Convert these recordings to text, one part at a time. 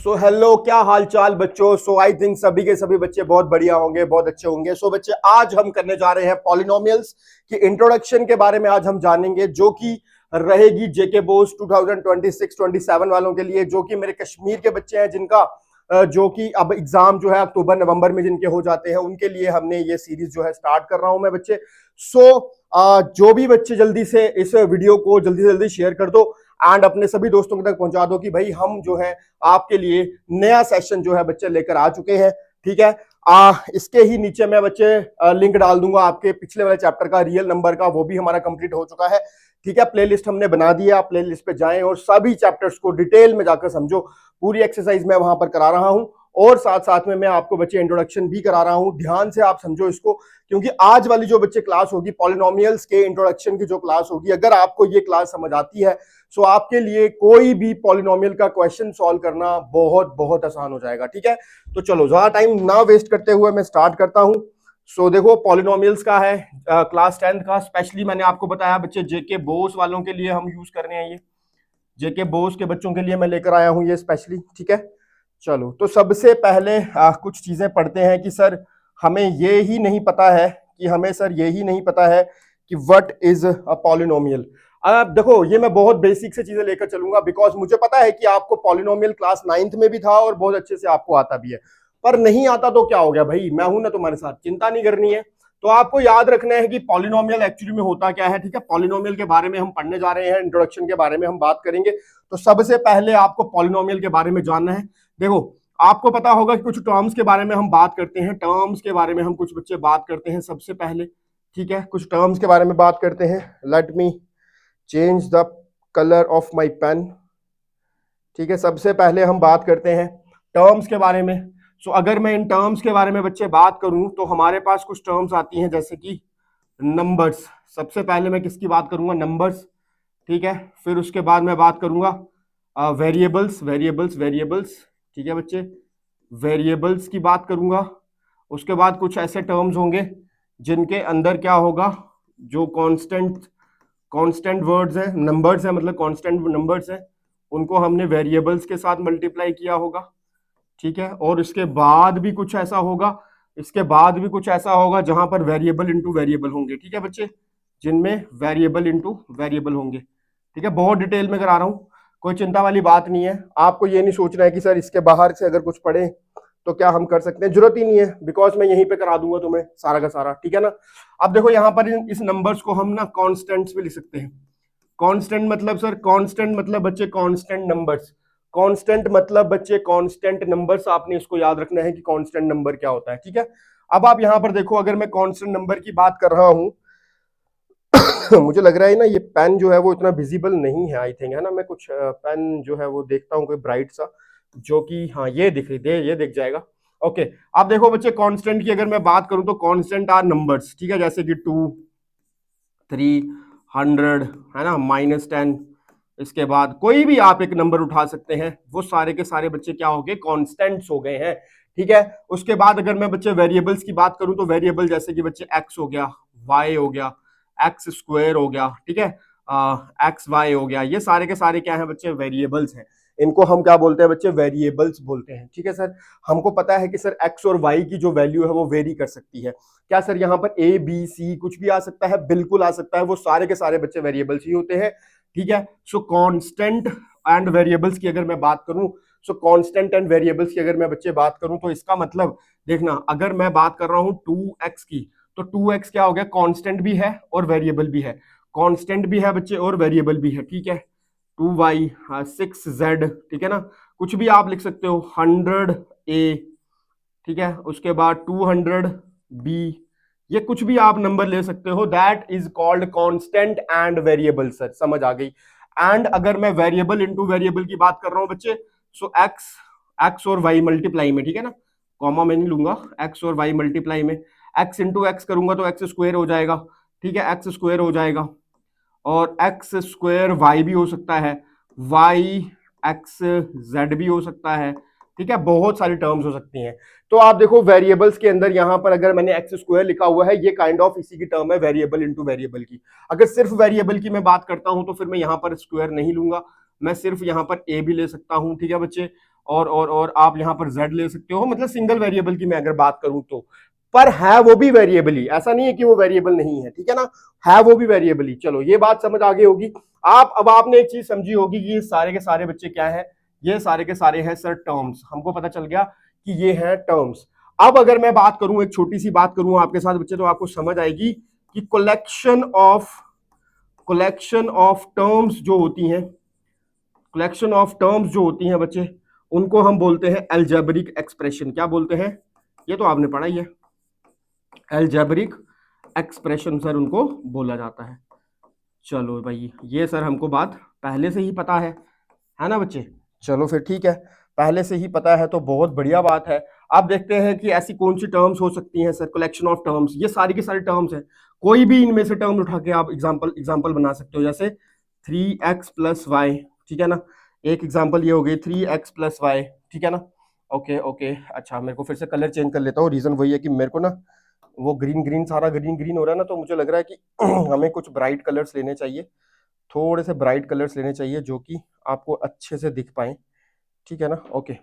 So hello, क्या हाल चाल बच्चों। सो आई थिंक सभी के सभी बच्चे बहुत बढ़िया होंगे, बहुत अच्छे होंगे। सो बच्चे, आज हम करने जा रहे हैं पॉलिनोमियल्स की इंट्रोडक्शन के बारे में। आज हम जानेंगे जो कि रहेगी जेके बोस 2026-27 वालों के लिए, जो कि मेरे कश्मीर के बच्चे हैं, जिनका जो कि अब एग्जाम जो है अक्टूबर नवंबर में जिनके हो जाते हैं, उनके लिए हमने ये सीरीज जो है स्टार्ट कर रहा हूं मैं बच्चे। जो भी बच्चे जल्दी से इस वीडियो को जल्दी से जल्दी शेयर कर दो एंड अपने सभी दोस्तों तक पहुंचा दो कि भाई हम जो है आपके लिए नया सेशन जो है बच्चे लेकर आ चुके हैं। ठीक है, इसके ही नीचे मैं बच्चे लिंक डाल दूंगा आपके पिछले वाले चैप्टर का, रियल नंबर का, वो भी हमारा कंप्लीट हो चुका है। ठीक है, प्लेलिस्ट हमने बना दी है, आप प्लेलिस्ट पे जाएं और सभी चैप्टर्स को डिटेल में जाकर समझो। पूरी एक्सरसाइज मैं वहां पर करा रहा हूं और साथ साथ में मैं आपको बच्चे इंट्रोडक्शन भी करा रहा हूं। ध्यान से आप समझो इसको, क्योंकि आज वाली जो बच्चे क्लास होगी पॉलिनोमियल्स के इंट्रोडक्शन की जो क्लास होगी, अगर आपको ये क्लास समझ आती है सो आपके लिए कोई भी पॉलिनोमियल का क्वेश्चन सॉल्व करना बहुत बहुत आसान हो जाएगा। ठीक है, तो चलो ज्यादा टाइम ना वेस्ट करते हुए मैं स्टार्ट करता हूं। सो देखो, पॉलिनोमियल्स का है क्लास 10th का, स्पेशली मैंने आपको बताया बच्चे जेके बोस वालों के लिए हम यूज कर रहे हैं। ये जेके बोस के बच्चों के लिए मैं लेकर आया हूं ये स्पेशली। ठीक है, चलो तो सबसे पहले कुछ चीजें पढ़ते हैं कि सर हमें ये ही नहीं पता है कि हमें सर ये ही नहीं पता है कि व्हाट इज अ पॉलिनोमियल। अब देखो, ये मैं बहुत बेसिक से चीजें लेकर चलूंगा, बिकॉज मुझे पता है कि आपको पॉलिनोमियल क्लास 9th में भी था और बहुत अच्छे से आपको आता भी है। पर नहीं आता तो क्या हो गया भाई, मैं हूं ना तुम्हारे साथ, चिंता नहीं करनी है। तो आपको याद रखना है कि पॉलिनोमियल एक्चुअली में होता क्या है। ठीक है, पॉलिनोमियल के बारे में हम पढ़ने जा रहे हैं, इंट्रोडक्शन के बारे में हम बात करेंगे। तो सबसे पहले आपको पॉलिनोमियल के बारे में जानना है। देखो, आपको पता होगा कि कुछ टर्म्स के बारे में हम बात करते हैं, टर्म्स के बारे में हम कुछ बच्चे बात करते हैं सबसे पहले। ठीक है, कुछ टर्म्स के बारे में बात करते हैं। Let me change the colour of my pen. ठीक है, सबसे पहले हम बात करते हैं टर्म्स के बारे में। सो अगर मैं इन टर्म्स के बारे में बच्चे बात करूं तो हमारे पास कुछ टर्म्स आती हैं, जैसे कि नंबर्स। सबसे पहले मैं किसकी बात करूंगा? नंबर्स। ठीक है, फिर उसके बाद मैं बात करूंगा वेरिएबल्स, वेरिएबल्स, वेरिएबल्स। ठीक है बच्चे, वेरिएबल्स की बात करूंगा। उसके बाद कुछ ऐसे टर्म्स होंगे जिनके अंदर क्या होगा, जो कांस्टेंट कांस्टेंट वर्ड्स है, नंबर्स है, मतलब कांस्टेंट नंबर्स है, उनको हमने वेरिएबल्स के साथ मल्टीप्लाई किया होगा। ठीक है, और इसके बाद भी कुछ ऐसा होगा, इसके बाद भी कुछ ऐसा होगा जहां पर वेरिएबल इंटू वेरिएबल होंगे। ठीक है बच्चे, जिनमें वेरिएबल इंटू वेरिएबल होंगे। ठीक है, बहुत डिटेल में करा रहा हूं, कोई चिंता वाली बात नहीं है। आपको ये नहीं सोचना है कि सर इसके बाहर से अगर कुछ पढ़े तो क्या हम कर सकते हैं, जरूरत ही नहीं है, बिकॉज मैं यहीं पे करा दूंगा तुम्हें सारा का सारा। ठीक है ना। अब देखो, यहां पर इस नंबर्स को हम ना कॉन्स्टेंट्स भी लिख सकते हैं। कांस्टेंट मतलब सर, कांस्टेंट मतलब बच्चे कांस्टेंट नंबर्स। कांस्टेंट मतलब बच्चे कांस्टेंट नंबर्स, आपने इसको याद रखना है कि कांस्टेंट नंबर क्या होता है। ठीक है, अब आप यहां पर देखो, अगर मैं कांस्टेंट नंबर की बात कर रहा हूं मुझे लग रहा है ना ये पेन जो है वो इतना विजिबल नहीं है, आई थिंक, है ना। मैं कुछ पेन जो है वो देखता हूँ कोई ब्राइट सा, जो कि हाँ ये दिख रही है, ये दिख जाएगा। ओके, अब देखो बच्चे, कांस्टेंट की अगर मैं बात करूं तो कांस्टेंट आर नंबर्स। ठीक है, जैसे कि 2, 3, 100, है ना, -10। इसके बाद कोई भी आप एक नंबर उठा सकते हैं, वो सारे के सारे बच्चे क्या हो गए, कॉन्स्टेंट्स हो गए हैं। ठीक है, उसके बाद अगर मैं बच्चे वेरिएबल्स की बात करूं तो वेरिएबल जैसे कि बच्चे एक्स हो गया, वाई हो गया, एक्स स्क्वायर हो गया, ठीक है, एक्स वाई हो गया, ये सारे के सारे क्या है बच्चे, वेरिएबल्स हैं। इनको हम क्या बोलते हैं बच्चे, वेरिएबल्स बोलते हैं। ठीक है सर, हमको पता है कि सर एक्स और वाई की जो वैल्यू है वो वेरी कर सकती है। क्या सर यहाँ पर ए बी सी कुछ भी आ सकता है? बिल्कुल आ सकता है, वो सारे के सारे बच्चे वेरिएबल्स ही होते हैं। ठीक है, सो कांस्टेंट एंड वेरिएबल्स की अगर मैं बात करूं, सो कांस्टेंट एंड वेरिएबल्स की अगर मैं बच्चे बात करूं तो इसका मतलब देखना, अगर मैं बात कर रहा हूं 2x की, तो 2x क्या हो गया, कांस्टेंट भी है और वेरिएबल भी है। कांस्टेंट भी है बच्चे और वेरिएबल भी है। ठीक है, 2y, 6z, ठीक है ना, कुछ भी आप लिख सकते हो, 100a, ठीक है, उसके बाद 200b, ये कुछ भी आप नंबर ले सकते हो, that is called constant and variable. Sir समझ आ गई। एंड अगर मैं वेरिएबल इनटू वेरिएबल की बात कर रहा हूं बच्चे, सो एक्स और वाई मल्टीप्लाई में, ठीक है ना, कॉमा मैं नहीं लूंगा, एक्स और वाई मल्टीप्लाई में, एक्स इंटू एक्स करूंगा तो एक्स स्क्वायर हो जाएगा। ठीक है, एक्स स्क्वायर हो जाएगा, और एक्स स्क्वायर वाई भी हो सकता है, वाई एक्स जेड भी हो सकता है। ठीक है, बहुत सारी टर्म्स हो सकती हैं। तो आप देखो, वेरिएबल्स के अंदर यहां पर अगर मैंने एक्स स्क्वायर लिखा हुआ है, ये काइंड ऑफ इसी की टर्म है, वेरिएबल इनटू वेरिएबल की। अगर सिर्फ वेरिएबल की मैं बात करता हूं तो फिर मैं यहां पर स्क्वायर नहीं लूंगा, मैं सिर्फ यहां पर ए भी ले सकता हूं। ठीक है बच्चे, और आप यहाँ पर z ले सकते हो, मतलब सिंगल वेरिएबल की मैं अगर बात करूं तो, पर है वो भी वेरिएबल ही, ऐसा नहीं है कि वो वेरिएबल नहीं है, ठीक है ना, है वो भी वेरिएबल ही। चलो ये बात समझ आ गई होगी। अब आपने एक चीज समझी होगी कि ये सारे के सारे बच्चे क्या है, ये सारे के सारे हैं सर टर्म्स, हमको पता चल गया कि ये हैं टर्म्स। अब अगर मैं बात करूं, एक छोटी सी बात करूं आपके साथ बच्चे, तो आपको समझ आएगी कि कलेक्शन ऑफ टर्म्स जो होती हैं, कलेक्शन ऑफ टर्म्स जो होती हैं बच्चे, उनको हम बोलते हैं अलजेब्रिक एक्सप्रेशन। क्या बोलते हैं, ये तो आपने पढ़ा ही है, अलजेब्रिक एक्सप्रेशन सर उनको बोला जाता है। चलो भाई ये सर हमको बात पहले से ही पता है ना बच्चे। चलो फिर ठीक है, पहले से ही पता है तो बहुत बढ़िया बात है। अब देखते हैं कि ऐसी कौन सी टर्म्स हो सकती हैं सर, कलेक्शन ऑफ टर्म्स, ये सारी की सारी टर्म्स हैं, कोई भी इनमें से टर्म उठा के आप एग्जांपल बना सकते हो, जैसे 3x प्लस वाई, ठीक है ना, एक एग्जांपल ये हो गई 3x प्लस वाई, ठीक है ना। ओके ओके, अच्छा मेरे को फिर से कलर चेंज कर लेता हूँ, रीजन वही है कि मेरे को ना वो ग्रीन ग्रीन सारा ग्रीन ग्रीन हो रहा है ना, तो मुझे लग रहा है कि हमें कुछ ब्राइट कलर्स लेने चाहिए, थोड़े से ब्राइट कलर्स लेने चाहिए जो कि आपको अच्छे से दिख पाए, ठीक है ना। ओके,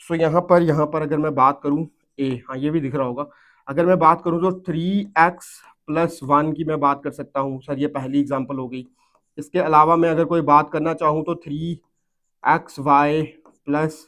सो यहाँ पर अगर मैं बात करूं ए, हाँ ये भी दिख रहा होगा, अगर मैं बात करूं तो 3x प्लस 1 की मैं बात कर सकता हूं सर, ये पहली एग्जांपल हो गई। इसके अलावा मैं अगर कोई बात करना चाहूं तो 3xy प्लस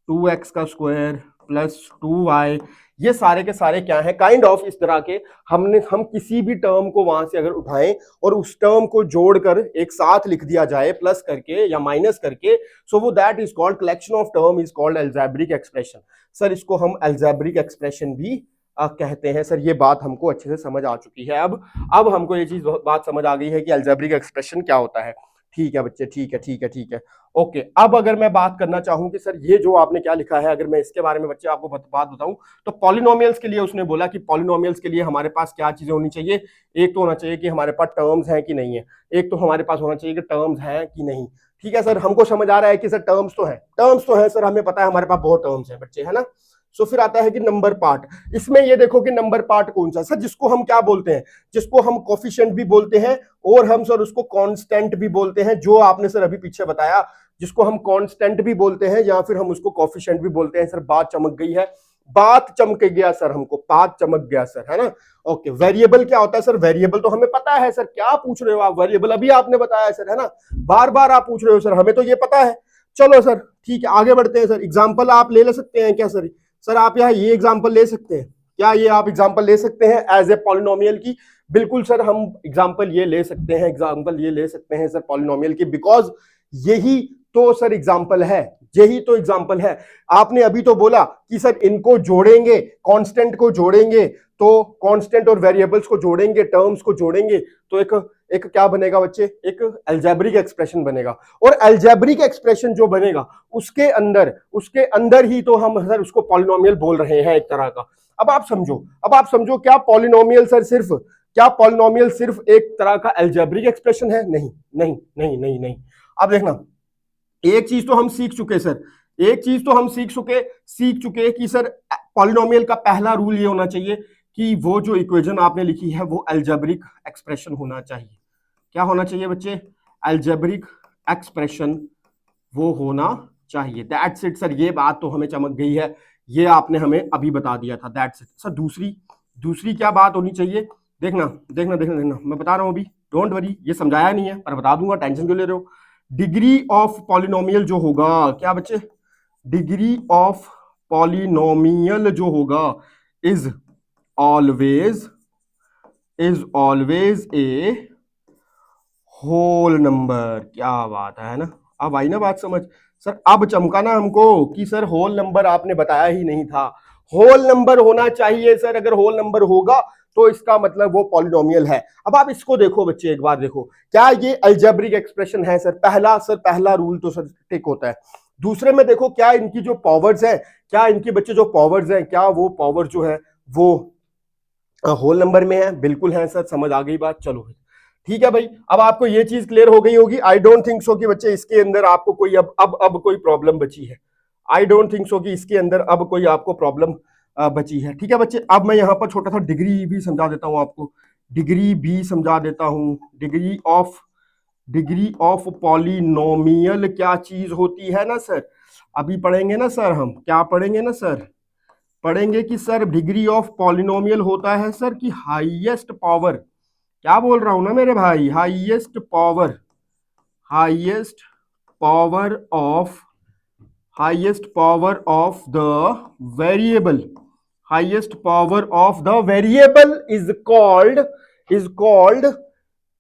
2x का स्क्वायर प्लस 2y, ये सारे के सारे क्या है, काइंड ऑफ इस तरह के हम किसी भी टर्म को वहां से अगर उठाएं और उस टर्म को जोड़कर एक साथ लिख दिया जाए प्लस करके या माइनस करके, सो वो that is called collection of term is called algebraic expression. Sir इसको हम अलजेब्रिक एक्सप्रेशन भी कहते हैं सर, ये बात हमको अच्छे से समझ आ चुकी है। अब हमको ये चीज बात समझ आ गई है कि अलजेब्रिक एक्सप्रेशन क्या होता है। ठीक है बच्चे, ठीक है ठीक है ठीक है। ओके, अब अगर मैं बात करना चाहूं कि सर ये जो आपने क्या लिखा है, अगर मैं इसके बारे में बच्चे आपको बात बताऊं तो पॉलिनोमियल्स के लिए उसने बोला कि पॉलिनोमियल्स के लिए हमारे पास क्या चीजें होनी चाहिए, एक तो होना चाहिए कि हमारे पास टर्म्स हैं कि नहीं है, एक तो हमारे पास होना चाहिए कि टर्म्स हैं कि नहीं। ठीक है सर, हमको समझ आ रहा है कि सर टर्म्स तो है सर, हमें पता है हमारे पास बहुत टर्म्स हैं बच्चे, है ना। सो फिर आता है कि नंबर पार्ट, इसमें ये देखो कि नंबर पार्ट कौन सा सर, जिसको हम क्या बोलते हैं, जिसको हम कोफिशिएंट भी बोलते हैं और हम सर उसको कांस्टेंट भी बोलते हैं, जो आपने सर अभी पीछे बताया, जिसको हम कांस्टेंट भी बोलते हैं या फिर हम उसको कोफिशिएंट भी बोलते हैं। सर बात चमक गई है, बात चमक गया सर, हमको बात चमक गया सर, है ना। ओके, वेरिएबल क्या होता है सर, वेरिएबल तो हमें पता है सर, क्या पूछ रहे हो आप, वेरिएबल अभी आपने बताया सर, है ना, बार बार आप पूछ रहे हो सर, हमें तो ये पता है। चलो सर ठीक है, आगे बढ़ते हैं सर। एग्जाम्पल आप ले सकते हैं क्या सर, सर आप यहाँ ये एग्जाम्पल ले सकते हैं क्या, ये आप एग्जाम्पल ले सकते हैं एज ए पॉलिनोमियल की। बिल्कुल सर, हम एग्जाम्पल ये ले सकते हैं, एग्जाम्पल ये ले सकते हैं सर पॉलिनोमियल की, बिकॉज यही तो सर एग्जाम्पल है, यही तो एग्जाम्पल है। आपने अभी तो बोला कि सर इनको जोड़ेंगे, कांस्टेंट को जोड़ेंगे, तो कांस्टेंट और वेरिएबल्स को जोड़ेंगे, टर्म्स को जोड़ेंगे, तो एक क्या बनेगा बच्चे, एक अलजेब्रिक एक्सप्रेशन बनेगा। और अलजेब्रिक एक्सप्रेशन जो बनेगा उसके अंदर ही तो हम सर उसको पॉलिनोमियल बोल रहे हैं एक तरह का। अब आप समझो क्या पॉलिनोमियल सर सिर्फ एक तरह का अलजेब्रिक एक्सप्रेशन है? नहीं नहीं नहीं नहीं नहीं। अब देखना, एक चीज तो हम सीख चुके सर, एक चीज तो हम सीख चुके कि सर पॉलिनोमियल का पहला रूल ये होना चाहिए कि वो जो इक्वेशन आपने लिखी है वो अलजेब्रिक एक्सप्रेशन होना चाहिए। क्या होना चाहिए बच्चे, अलजेब्रिक एक्सप्रेशन वो होना चाहिए, दैट्स इट सर। ये बात तो हमें चमक गई है, ये आपने हमें अभी बता दिया था, दैट्स इट सर। दूसरी क्या बात होनी चाहिए, देखना देखना देखना देखना, मैं बता रहा हूं अभी, डोंट वरी, ये समझाया नहीं है पर बता दूंगा, टेंशन क्यों ले रहे हो। डिग्री ऑफ पॉलिनोमियल जो होगा, क्या बच्चे, डिग्री ऑफ पॉलिनोमियल जो होगा is always a whole number. क्या बात है ना, अब आई ना बात समझ सर, अब चमका ना हमको कि सर होल नंबर आपने बताया ही नहीं था, होल नंबर होना चाहिए सर, अगर होल नंबर होगा तो इसका मतलब वो पॉलिनोमियल है। अब आप इसको देखो बच्चे, एक बार देखो, क्या ये अलजेब्रिक एक्सप्रेशन है सर, पहला रूल तो सर टिक होता है। दूसरे में देखो, क्या इनकी जो पावर्स है, क्या इनकी बच्चे जो पावर्स है, क्या वो पावर जो है वो होल नंबर में है? बिल्कुल है सर, समझ आ गई बात। चलो ठीक है भाई, अब आपको ये चीज क्लियर हो गई होगी। आई डोंट थिंक सो कि बच्चे इसके अंदर आपको कोई अब कोई प्रॉब्लम बची है। आई डोंट थिंक सो कि इसके अंदर अब कोई आपको प्रॉब्लम बची है। ठीक है बच्चे, अब मैं यहाँ पर छोटा सा डिग्री भी समझा देता हूँ आपको, डिग्री भी समझा देता हूँ। डिग्री ऑफ पॉलिनोमियल क्या चीज होती है ना सर, अभी पढ़ेंगे ना सर, हम क्या पढ़ेंगे ना सर, पढ़ेंगे कि सर डिग्री ऑफ पॉलिनोमियल होता है सर कि हाईएस्ट पावर, क्या बोल रहा हूं ना मेरे भाई, highest power, highest power of, highest power of the variable, highest power of the variable is called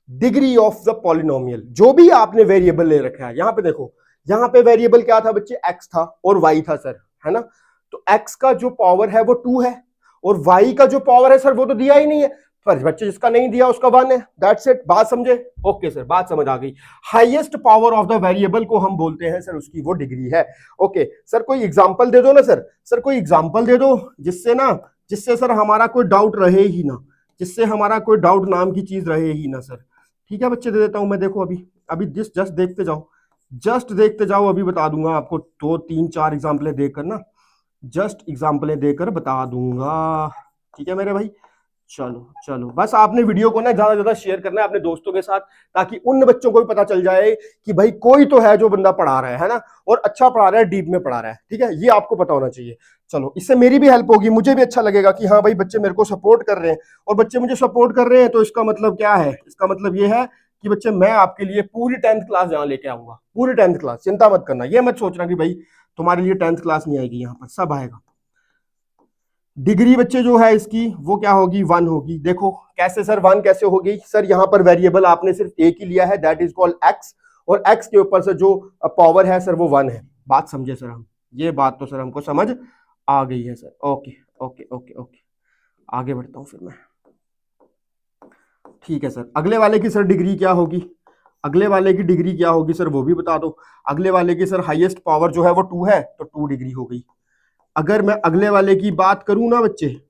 degree of the polynomial. जो भी आपने वेरिएबल ले रखा है, यहां पे देखो, यहां पे वेरिएबल क्या था बच्चे, एक्स था और वाई था सर, है ना। तो एक्स का जो पावर है वो 2 है और वाई का जो पावर है सर वो तो दिया ही नहीं है, पर बच्चे जिसका नहीं दिया उसका 1 है, दैट्स इट। बात समझे? ओके सर, बात समझ आ गई। Highest power of the variable को हम बोलते हैं सर उसकी वो डिग्री है। ओके सर, कोई एग्जांपल दे दो ना सर, सर कोई एग्जांपल दे दो जिससे सर हमारा कोई डाउट रहे ही ना, जिससे हमारा कोई डाउट नाम की चीज रहे ही ना सर। ठीक है बच्चे, दे देता हूं मैं, देखो अभी अभी जस्ट देखते जाओ, जस्ट देखते जाओ, अभी बता दूंगा आपको 2 3 4 एग्जाम्पलें देकर ना, जस्ट एग्जाम्पलें देकर बता दूंगा। ठीक है मेरे भाई, चलो चलो, बस आपने वीडियो को ना ज्यादा ज्यादा शेयर करना है अपने दोस्तों के साथ, ताकि उन बच्चों को भी पता चल जाए कि भाई कोई तो है जो बंदा पढ़ा रहा है ना, और अच्छा पढ़ा रहा है, डीप में पढ़ा रहा है। ठीक है, ये आपको पता होना चाहिए। चलो, इससे मेरी भी हेल्प होगी, मुझे भी अच्छा लगेगा कि हाँ भाई बच्चे मेरे को सपोर्ट कर रहे हैं, और बच्चे मुझे सपोर्ट कर रहे हैं तो इसका मतलब क्या है, इसका मतलब ये है कि बच्चे मैं आपके लिए पूरी 10th क्लास यहाँ लेके आऊंगा, पूरी 10th क्लास, चिंता मत करना, ये मत सोचना कि भाई तुम्हारे लिए 10th क्लास नहीं आएगी, यहाँ पर सब आएगा। डिग्री बच्चे जो है इसकी वो क्या होगी, 1 होगी। देखो कैसे सर 1 कैसे होगी सर, यहाँ पर वेरिएबल आपने सिर्फ एक ही लिया है, दैट इज कॉल्ड एक्स, और एक्स के ऊपर से जो पावर है सर वो 1 है। बात समझे सर हम, ये बात तो सर हमको समझ आ गई है sir. Okay okay okay okay, आगे बढ़ता हूं फिर मैं। ठीक है सर, अगले वाले की सर डिग्री क्या होगी, अगले वाले की डिग्री क्या होगी सर वो भी बता दो। अगले वाले की सर हाईएस्ट पावर जो है वो 2 है, तो 2 डिग्री हो गई। अगर मैं अगले वाले की बात करूं ना बच्चे,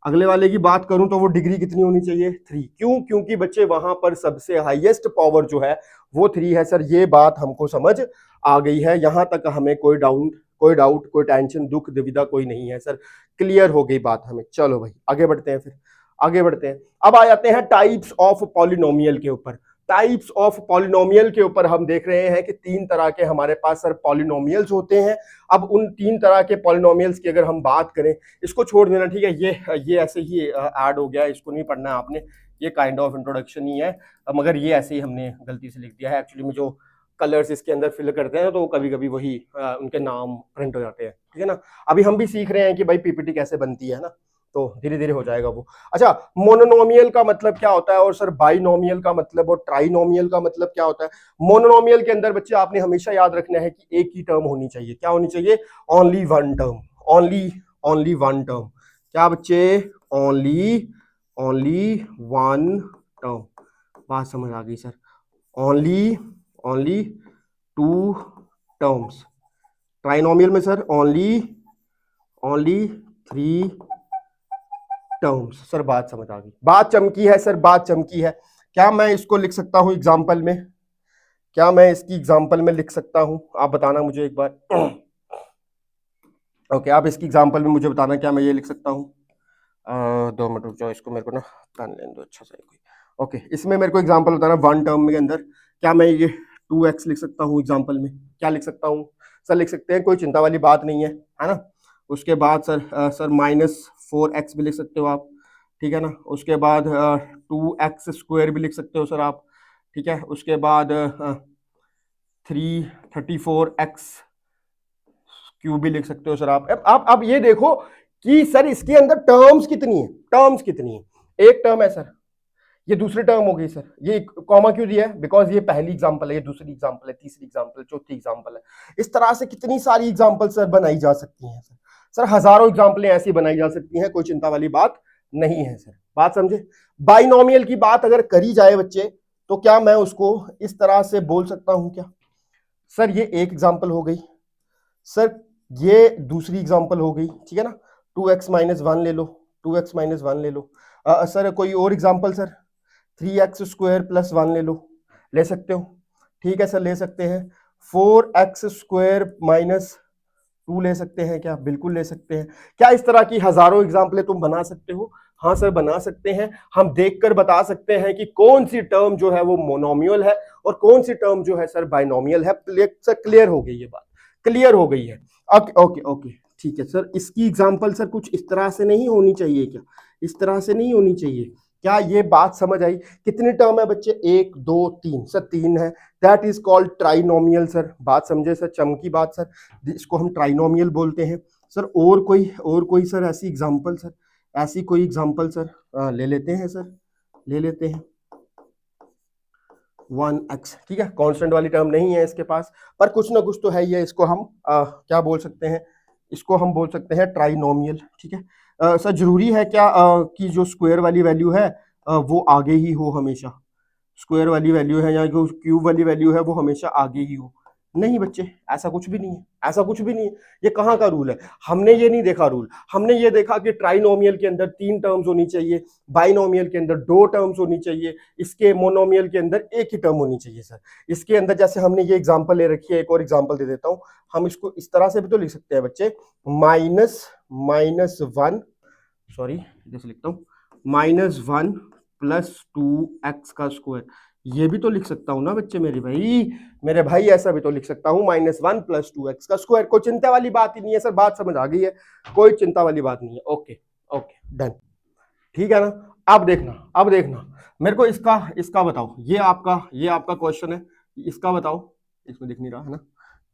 अगले वाले की बात करूं तो वो डिग्री कितनी होनी चाहिए, 3। क्यों? क्योंकि बच्चे वहां पर सबसे हाईएस्ट पावर जो है वो 3 है सर। ये बात हमको समझ आ गई है, यहां तक हमें कोई डाउट कोई टेंशन दुख दुविधा कोई नहीं है सर, क्लियर हो गई बात हमें। चलो भाई आगे बढ़ते हैं, फिर आगे बढ़ते हैं। अब आ जाते हैं टाइप्स ऑफ पॉलिनोमियल के ऊपर। टाइप्स ऑफ पॉलिनोमियल के ऊपर हम देख रहे हैं कि 3 तरह के हमारे पास सर पॉलिनोमियल्स होते हैं। अब उन 3 तरह के पॉलिनोमियल्स की अगर हम बात करें, इसको छोड़ देना, ठीक है, ये ऐसे ही ऐड हो गया, इसको नहीं पढ़ना है आपने, ये काइंड ऑफ इंट्रोडक्शन ही है, मगर ये ऐसे ही हमने गलती से लिख दिया है। एक्चुअली में जो कलर्स इसके अंदर फिल करते हैं तो कभी कभी वही उनके नाम प्रिंट हो जाते हैं, ठीक है ना। अभी हम भी सीख रहे हैं कि भाई पीपीटी कैसे बनती है ना, तो धीरे धीरे हो जाएगा वो। अच्छा, मोनोनोमियल का मतलब क्या होता है, और सर बाइनोमियल का मतलब और ट्राइनोमियल का मतलब क्या होता है। मोनोनोमियल के अंदर बच्चे आपने हमेशा याद रखना है कि एक ही टर्म होनी चाहिए। क्या होनी चाहिए? Only 1 term, only 1 term. क्या बच्चे? Only 1 term. बात समझ आ गई सर? Only 2 terms. ट्राइनोमियल में सर ओनली 3 टर्म्स। सर बात समझ आ गई, बात चमकी है सर, बात चमकी है। क्या मैं इसको लिख सकता हूं एग्जाम्पल में, क्या मैं इसकी एग्जाम्पल में लिख सकता हूं? आप बताना मुझे एक बार। ओके, आप इसकी एग्जाम्पल में मुझे बताना, क्या मैं ये लिख सकता हूं? 2 मिनट रुक जाओ, इसको मेरे को ना पेन लेने दो अच्छा सा कोई। ओके, इसमें मेरे को एग्जाम्पल बताना 1 टर्म के अंदर, क्या मैं ये 2x लिख सकता हूँ एग्जाम्पल में? क्या लिख सकता हूँ सर? लिख सकते हैं, कोई चिंता वाली बात नहीं है, है ना। उसके बाद सर -4x भी लिख सकते हो आप, ठीक है ना। उसके बाद 2x² भी लिख सकते हो सर आप, ठीक है। उसके बाद 334x³ भी लिख सकते हो सर आप। अब ये देखो कि सर इसके अंदर टर्म्स कितनी है, टर्म्स कितनी है। एक टर्म है सर, ये दूसरी टर्म हो गई सर, ये कॉमा क्यों दिया है? बिकॉज ये पहली एग्जांपल है, ये दूसरी एग्जांपल है, तीसरी एग्जांपल है, चौथी एग्जांपल है। इस तरह से कितनी सारी एग्जांपल सर बनाई जा सकती हैं सर, सर हजारों एग्जांपलें ऐसी बनाई जा सकती हैं, कोई चिंता वाली बात नहीं है सर। बात समझे? बाइनोमियल की बात अगर करी जाए बच्चे, तो क्या मैं उसको इस तरह से बोल सकता हूं क्या? सर ये एक एग्जांपल हो गई सर, ये दूसरी एग्जांपल हो गई, ठीक है ना। 2x-1 ले लो, 2x-1 ले लो। सर कोई और एग्जांपल सर? 3x² + 1 ले लो, ले सकते हो, ठीक है सर, ले सकते हैं। 4x² - 2 ले सकते हैं क्या? बिल्कुल ले सकते हैं। क्या इस तरह की हजारों एग्जाम्पलें तुम बना सकते हो? हाँ सर बना सकते हैं। हम देखकर बता सकते हैं कि कौन सी टर्म जो है वो मोनोमियल है और कौन सी टर्म जो है सर बाइनोमियल है। सर क्लियर हो गई ये बात, क्लियर हो गई है? ओके ओके ओके, ठीक है सर। इसकी एग्जांपल सर कुछ इस तरह से नहीं होनी चाहिए क्या? इस तरह से नहीं होनी चाहिए क्या? ये बात समझ आई? कितनी टर्म है बच्चे? 1 2 3 सर, 3 है। That is called trinomial sir. बात समझे सर? चमकी बात सर, इसको हम ट्राइनोमियल बोलते हैं सर। और कोई सर ऐसी एग्जांपल सर, ऐसी कोई एग्जांपल सर? ले लेते हैं सर, ले लेते हैं 1x, ठीक है। कांस्टेंट वाली टर्म नहीं है इसके पास, पर कुछ ना कुछ तो है ही है। इसको हम क्या बोल सकते हैं? इसको हम बोल सकते हैं ट्राइनोमियल, ठीक है। सर जरूरी है क्या कि जो स्क्वायर वाली वैल्यू है वो आगे ही हो हमेशा? स्क्वायर वाली वैल्यू है या जो क्यूब वाली वैल्यू है वो हमेशा आगे ही हो? नहीं बच्चे, ऐसा कुछ भी नहीं है, ऐसा कुछ भी नहीं है। ये कहाँ का रूल है? हमने ये नहीं देखा रूल, हमने ये देखा कि ट्राइनोमियल के अंदर 3 टर्म्स होनी चाहिए, बाइनोमियल के अंदर 2 टर्म्स होनी चाहिए, इसके मोनोमियल के अंदर एक ही टर्म होनी चाहिए सर। इसके अंदर जैसे हमने ये एग्जांपल ले रखी है, एक और एग्जांपल दे देता हूं। हम इसको इस तरह से भी तो लिख सकते हैं बच्चे, -1, सॉरी जैसे लिखता हूं, -1 + 2x का स्क्वायर। ये भी तो लिख सकता हूं ना बच्चे, मेरे भाई ऐसा भी तो लिख सकता हूं, -1 + 2x का स्क्वायर। कोई चिंता वाली बात ही नहीं है सर, बात समझ आ गई है? कोई चिंता वाली बात नहीं है। ओके ओके डन, ठीक है ना? अब देखना, अब देखना मेरे को इसका इसका बताओ। ये आपका क्वेश्चन है, इसका बताओ। इसमें दिख नहीं रहा है ना?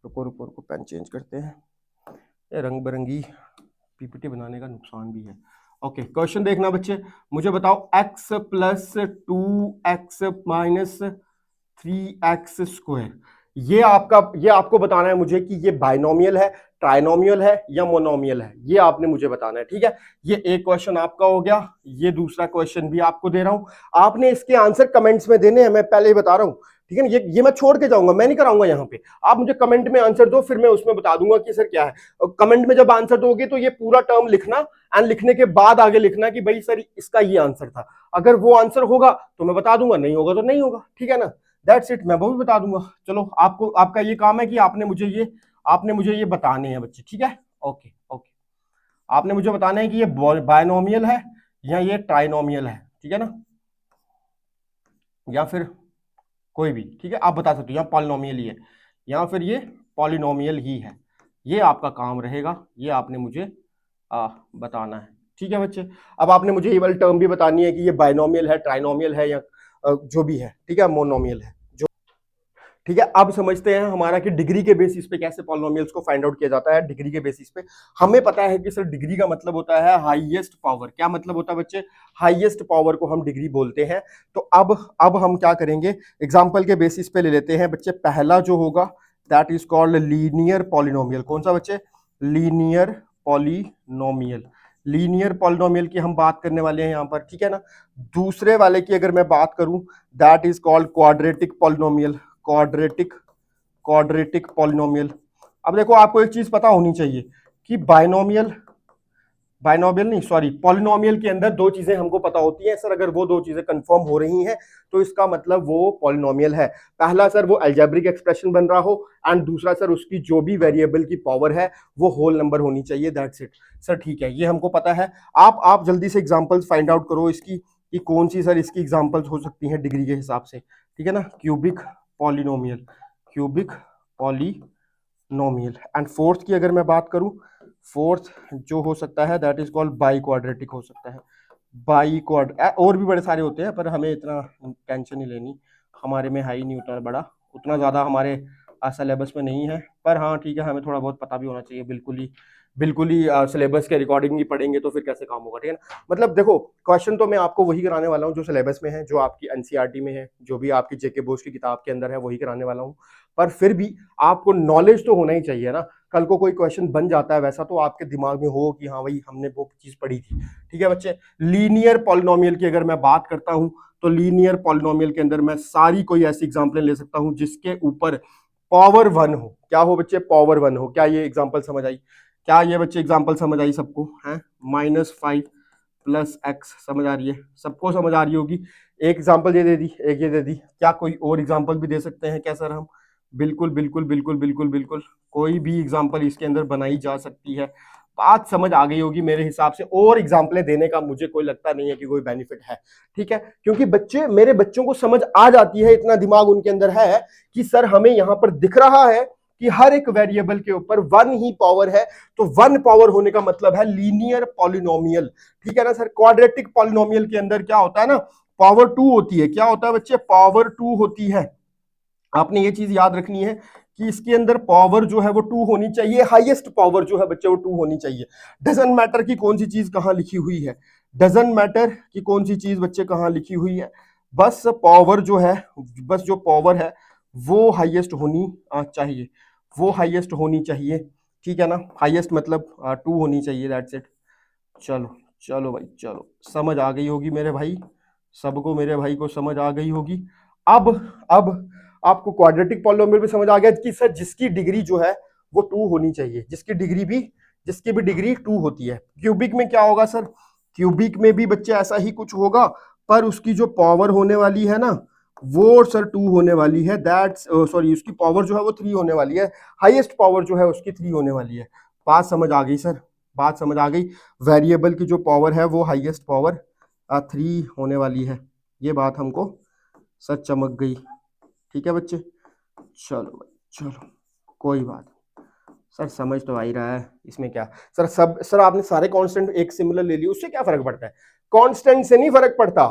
रुको रुको रुको, पेन चेंज करते हैं। ये रंग बिरंगी पीपीटी बनाने का नुकसान भी है। ओके, क्वेश्चन देखना बच्चे, मुझे बताओ x + 2x - 3x स्क्वायर। ये आपको बताना है मुझे कि ये बाइनोमियल है, ट्राइनोमियल है या मोनोमियल है। ये आपने मुझे बताना है, ठीक है। ये एक क्वेश्चन आपका हो गया, ये दूसरा क्वेश्चन भी आपको दे रहा हूं। आपने इसके आंसर कमेंट्स में देने हैं, मैं पहले ही बता रहा हूं, ठीक है ना। ये मैं छोड़ के जाऊंगा, मैं नहीं कराऊंगा यहाँ पे। आप मुझे कमेंट में आंसर दो, फिर मैं उसमें बता दूंगा कि सर क्या है। कमेंट में जब आंसर दोगे तो ये पूरा टर्म लिखना, एंड लिखने के बाद आगे लिखना कि भाई सर इसका ये आंसर था। अगर वो आंसर होगा तो मैं बता दूंगा, नहीं होगा तो नहीं होगा, ठीक है ना। दैट्स इट, मैं वो भी बता दूंगा। चलो, आपका ये काम है कि आपने मुझे ये बताने हैं बच्चे, ठीक है। ओके ओके, आपने मुझे बताना है कि ये बायनोमियल है या ये ट्राइनोमियल है, ठीक है ना, या फिर कोई भी, ठीक है। आप बता सकते हो या पॉलिनोमियल ही है या फिर ये पॉलिनोमियल ही है। ये आपका काम रहेगा, ये आपने मुझे बताना है, ठीक है बच्चे। अब आपने मुझे ये वाली टर्म भी बतानी है कि ये बाइनोमियल है, ट्राइनोमियल है या जो भी है, ठीक है, मोनोमियल है जो, ठीक है। अब समझते हैं हमारा कि डिग्री के बेसिस पे कैसे पॉलिनोमियल्स को फाइंड आउट किया जाता है। डिग्री के बेसिस पे हमें पता है कि सर डिग्री का मतलब होता है हाईएस्ट पावर। क्या मतलब होता है बच्चे? हाईएस्ट पावर को हम डिग्री बोलते हैं। तो अब हम क्या करेंगे, एग्जांपल के बेसिस पे ले लेते हैं बच्चे। पहला जो होगा that is called linear polynomial. कौन सा बच्चे? Linear polynomial. लीनियर पॉलिनोमियल की हम बात करने वाले हैं यहाँ पर, ठीक है ना। दूसरे वाले की अगर मैं बात करूं, that is called quadratic polynomial. Quadratic polynomial. अब देखो, आपको एक चीज पता होनी चाहिए कि पॉलिनोमियल के अंदर 2 चीजें हमको पता होती हैं सर। अगर वो 2 चीजें कंफर्म हो रही हैं तो इसका मतलब वो पॉलिनोमियल है। पहला सर वो अलजेब्रिक एक्सप्रेशन बन रहा हो, एंड दूसरा सर उसकी जो भी वेरिएबल की पावर है वो होल नंबर होनी चाहिए। दैट्स इट सर, ठीक है, ये हमको पता है। आप जल्दी से एग्जांपल्स फाइंड आउट करो इसकी कि कौन सी सर इसकी एग्जांपल्स हो सकती हैं डिग्री के हिसाब से, ठीक है ना। क्यूबिक पॉलिनोमियल एंड फोर्थ की अगर मैं बात करूं, फोर्थ जो हो सकता है that is called by quadratic हो सकता है। और भी बड़े सारे होते हैं पर हमें इतना टेंशन नहीं लेनी, हमारे में है ही नहीं उतना बड़ा, उतना ज़्यादा हमारे सिलेबस में नहीं है। पर हाँ ठीक है, हमें थोड़ा बहुत पता भी होना चाहिए। बिल्कुल ही सिलेबस के रिकॉर्डिंग ही पढ़ेंगे तो फिर कैसे काम होगा, ठीक है ना। मतलब देखो, क्वेश्चन तो मैं आपको वही कराने वाला हूँ जो सिलेबस में है, जो आपकी एनसीईआरटी में है, जो भी आपकी जेके बोस की किताब के अंदर है, वही कराने वाला हूँ। पर फिर भी आपको नॉलेज तो होना ही चाहिए ना। कल को कोई क्वेश्चन बन जाता है वैसा तो आपके दिमाग में हो कि हाँ भाई हमने वो चीज पढ़ी थी, ठीक है बच्चे। लीनियर पॉलिनोमियल की अगर मैं बात करता हूं तो लीनियर पॉलिनोमियल के अंदर मैं सारी कोई ऐसी एग्जांपल ले सकता हूं जिसके ऊपर पावर 1 हो। क्या हो बच्चे? पावर 1 हो। क्या ये एग्जांपल समझ आई? क्या ये बच्चे एग्जांपल समझ आई सबको? है -5 + x समझ आ रही है? सबको समझ आ रही होगी। एक एग्जांपल ये दे दी, एक ये दे दी, क्या कोई और एग्जांपल भी दे सकते हैं क्या सर हम? बिल्कुल बिल्कुल बिल्कुल बिल्कुल बिल्कुल, कोई भी एग्जांपल इसके अंदर बनाई जा सकती है। बात समझ आ गई होगी मेरे हिसाब से। और एग्जांपलें देने का मुझे कोई लगता नहीं है कि कोई बेनिफिट है, ठीक है, क्योंकि मेरे बच्चों को समझ आ जाती है, इतना दिमाग उनके अंदर है कि सर हमें यहाँ पर दिख रहा है कि हर एक वेरिएबल के ऊपर वन ही पावर है, तो वन पावर होने का मतलब है लीनियर पॉलिनोमियल, ठीक है ना सर। क्वाड्रेटिक पॉलिनोमियल के अंदर क्या होता है ना, पावर टू होती है। क्या होता है बच्चे, पावर टू होती है। आपने ये चीज याद रखनी है कि इसके अंदर पावर जो है वो टू होनी चाहिए, हाईएस्ट पावर जो है बच्चे वो टू होनी चाहिए। डजंट मैटर कि कौन सी चीज कहां लिखी हुई है, डजंट मैटर कि कौन सी चीज बच्चे कहां लिखी हुई है, बस पावर जो है, बस जो पावर है वो हाईएस्ट होनी चाहिए, वो हाईएस्ट होनी चाहिए, ठीक है ना। हाईएस्ट मतलब टू होनी चाहिए, दैट्स इट। चलो चलो भाई चलो, समझ आ गई होगी मेरे भाई, सबको मेरे भाई को समझ आ गई होगी। अब आपको क्वाड्रेटिक पॉलिनोमियल भी समझ आ गया कि सर जिसकी डिग्री जो है वो टू होनी चाहिए, जिसकी भी डिग्री टू होती है। क्यूबिक में क्या होगा सर, क्यूबिक में भी बच्चे ऐसा ही कुछ होगा, पर उसकी जो पावर होने वाली है ना वो सर टू होने वाली है, दैट्स सॉरी उसकी पावर जो है वो थ्री होने वाली है, हाईएस्ट पावर जो है उसकी थ्री होने वाली है। बात समझ आ गई सर, बात समझ आ गई। वेरिएबल की जो पावर है वो हाईएस्ट पावर थ्री होने वाली है, ये बात हमको सर चमक गई, ठीक है बच्चे। चलो भाई चलो, कोई बात नहीं। सर समझ तो आ ही रहा है, इसमें क्या सर, सब सर आपने सारे कांस्टेंट एक सिमिलर ले लिए, उससे क्या फर्क पड़ता है, कांस्टेंट से नहीं फर्क पड़ता,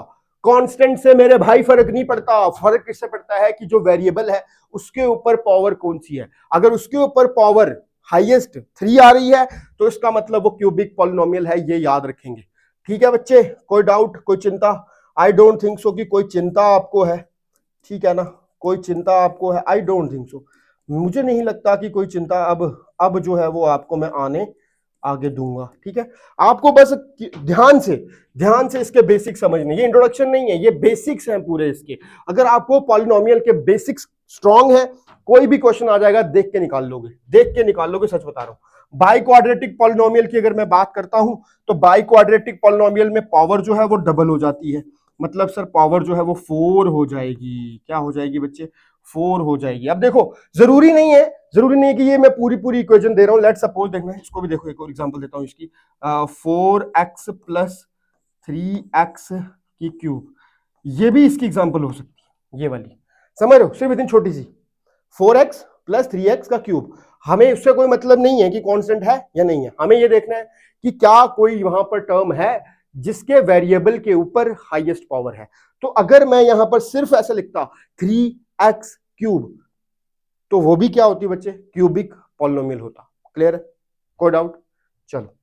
कांस्टेंट से मेरे भाई फर्क नहीं पड़ता। फर्क किससे पड़ता है कि जो वेरिएबल है उसके ऊपर पावर कौन सी है। अगर उसके ऊपर पावर हाईएस्ट थ्री आ रही है तो इसका मतलब वो क्यूबिक पॉलिनोमियल है, ये याद रखेंगे, ठीक है बच्चे। कोई डाउट, कोई चिंता? आई डोंट थिंक सो कि कोई चिंता आपको है, ठीक है ना, कोई चिंता आपको है, आई डोंट थिंक सो, मुझे नहीं लगता कि कोई चिंता अब जो है वो आपको मैं आगे दूंगा, ठीक है। आपको बस ध्यान से इसके बेसिक्स समझने, ये इंट्रोडक्शन नहीं है, ये बेसिक्स हैं पूरे इसके। अगर आपको पॉलिनोमियल के बेसिक्स स्ट्रांग है, कोई भी क्वेश्चन आ जाएगा देख के निकाल लोगे, देख के निकाल लोगे, सच बता रहा हूं। बाई क्वाड्रेटिक पॉलिनोमियल की अगर मैं बात करता हूं तो बाई क्वाड्रेटिक पॉलिनोमियल में पावर जो है वो डबल हो जाती है, मतलब सर पावर जो है वो फोर हो जाएगी। क्या हो जाएगी बच्चे, फोर हो जाएगी। अब देखो जरूरी नहीं है कि ये मैं पूरी इक्वेशन दे रहा हूं, लेट सपोज देखना है, इसको भी देखो, एक और एग्जांपल देता हूं इसकी, 4x प्लस 3x की क्यूब, ये भी इसकी एग्जांपल हो सकती है, ये वाली, समझ रहे हो, सिर्फ इतनी छोटी सी 4x प्लस 3x का क्यूब। हमें उससे कोई मतलब नहीं है कि कांस्टेंट है या नहीं है, हमें यह देखना है कि क्या कोई वहां पर टर्म है जिसके वेरिएबल के ऊपर हाईएस्ट पावर है। तो अगर मैं यहां पर सिर्फ ऐसा लिखता 3x क्यूब, तो वो भी क्या होती बच्चे, क्यूबिक पॉलिनोमियल होता। क्लियर है, कोई डाउट? चलो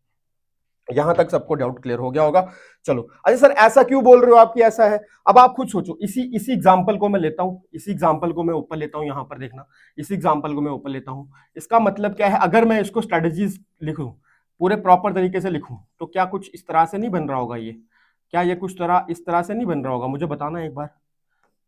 यहां तक सबको डाउट क्लियर हो गया होगा। चलो अच्छा सर ऐसा क्यों बोल रहे हो आप कि ऐसा है, अब आप खुद सोचो। इसी एग्जांपल को मैं लेता हूं, इसी एग्जांपल को मैं ऊपर लेता हूं, यहां पर देखना, इसी एग्जांपल को मैं ऊपर लेता हूं। इसका मतलब क्या है, अगर मैं इसको स्ट्रेटजीज लिखूं, पूरे प्रॉपर तरीके से लिखूं, तो क्या कुछ इस तरह से नहीं बन रहा होगा ये, क्या ये कुछ इस तरह से नहीं बन रहा होगा? मुझे बताना एक बार,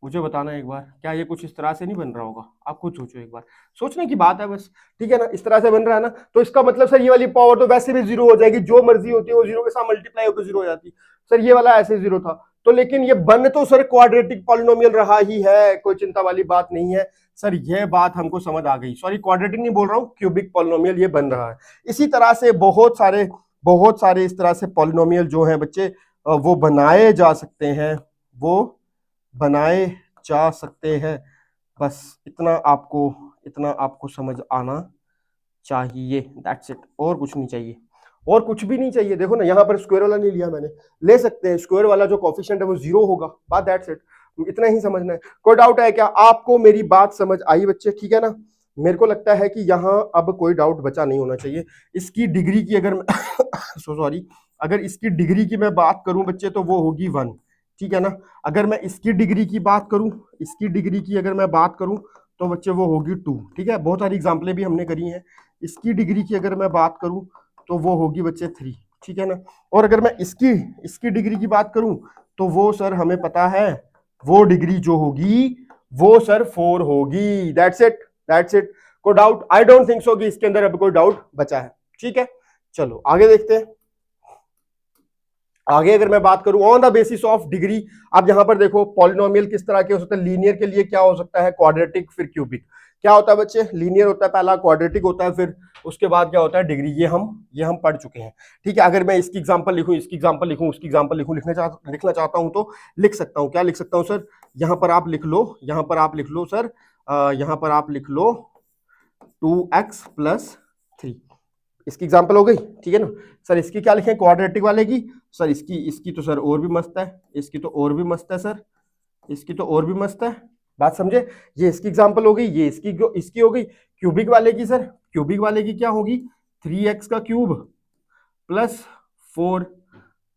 मुझे बताना एक बार, क्या ये कुछ इस तरह से नहीं बन रहा होगा? आप खुद सोचो एक बार, सोचने की बात है बस, ठीक है ना। इस तरह से बन रहा है ना, तो इसका मतलब सर ये वाली पावर तो वैसे भी जीरो हो जाएगी, जो मर्जी होती है वो जीरो के साथ मल्टीप्लाई होकर जीरो हो जाती है। सर ये वाला ऐसे जीरो था, तो लेकिन ये बन तो सर क्वाड्रेटिक पॉलिनोमियल रहा ही है, कोई चिंता वाली बात नहीं है सर, ये बात हमको समझ आ गई। सॉरी क्वाड्रेटिक नहीं बोल रहा हूँ, क्यूबिक पॉलिनोमियल ये बन रहा है। इसी तरह से बहुत सारे इस तरह से पॉलिनोमियल जो है बच्चे वो बनाए जा सकते हैं, वो बनाए जा सकते हैं। बस इतना आपको समझ आना चाहिए, दैट्स इट, और कुछ नहीं चाहिए, और कुछ भी नहीं चाहिए। देखो ना यहाँ पर स्क्वायर वाला नहीं लिया मैंने, ले सकते हैं, स्क्वायर वाला जो कोफिशिएंट है वो जीरो होगा, बात दैट्स इट, इतना ही समझना है। कोई डाउट है क्या आपको? मेरी बात समझ आई बच्चे, ठीक है ना। मेरे को लगता है कि यहाँ अब कोई डाउट बचा नहीं होना चाहिए। इसकी डिग्री की अगर सॉरी अगर इसकी डिग्री की मैं बात करूं बच्चे तो वो होगी 1, ठीक है ना। अगर मैं इसकी डिग्री की बात करूं, इसकी डिग्री की अगर मैं बात करूं तो बच्चे वो होगी 2, ठीक है। बहुत सारी एग्जाम्पलें भी हमने करी हैं। इसकी डिग्री की अगर मैं बात करूं तो वो होगी बच्चे 3, ठीक है ना। और अगर मैं इसकी डिग्री की बात करूं तो वो सर हमें पता है, वो डिग्री जो होगी वो सर 4 होगी, दैट्स इट। कोई doubt? I don't think so कि इसके अंदर अब कोई डाउट बचा है, ठीक है। चलो आगे देखते हैं। आगे अगर मैं बात करूं on the basis of degree, अब यहां पर देखो पॉलिनोमियल किस तरह के हो सकते हैं। लीनियर के लिए क्या हो सकता है, क्वाड्रेटिक, फिर क्यूबिक। क्या होता है बच्चे, लीनियर होता है पहला, क्वाड्रेटिक होता है, फिर उसके बाद क्या होता है डिग्री। ये हम पढ़ चुके हैं, ठीक है। अगर मैं इसकी एग्जांपल लिखूं, इसकी एग्जांपल लिखूं, उसकी एग्जांपल लिखूं, लिखना चाहता हूं तो लिख सकता हूं। क्या लिख सकता हूं सर? यहां पर आप लिख लो, यहां पर आप लिख लो सर, यहां पर आप लिख लो 2x+3। इसकी एग्जांपल हो गई, ठीक है ना सर। इसकी क्या लिखें क्वाड्रेटिक वाले की? सर इसकी तो सर और भी मस्त है, इसकी तो और भी मस्त है सर, इसकी तो और भी मस्त है। बात समझे? ये इसकी एग्जांपल हो गई, ये इसकी हो गई। क्यूबिक वाले की सर, क्यूबिक वाले की क्या होगी? 3x³ + 4।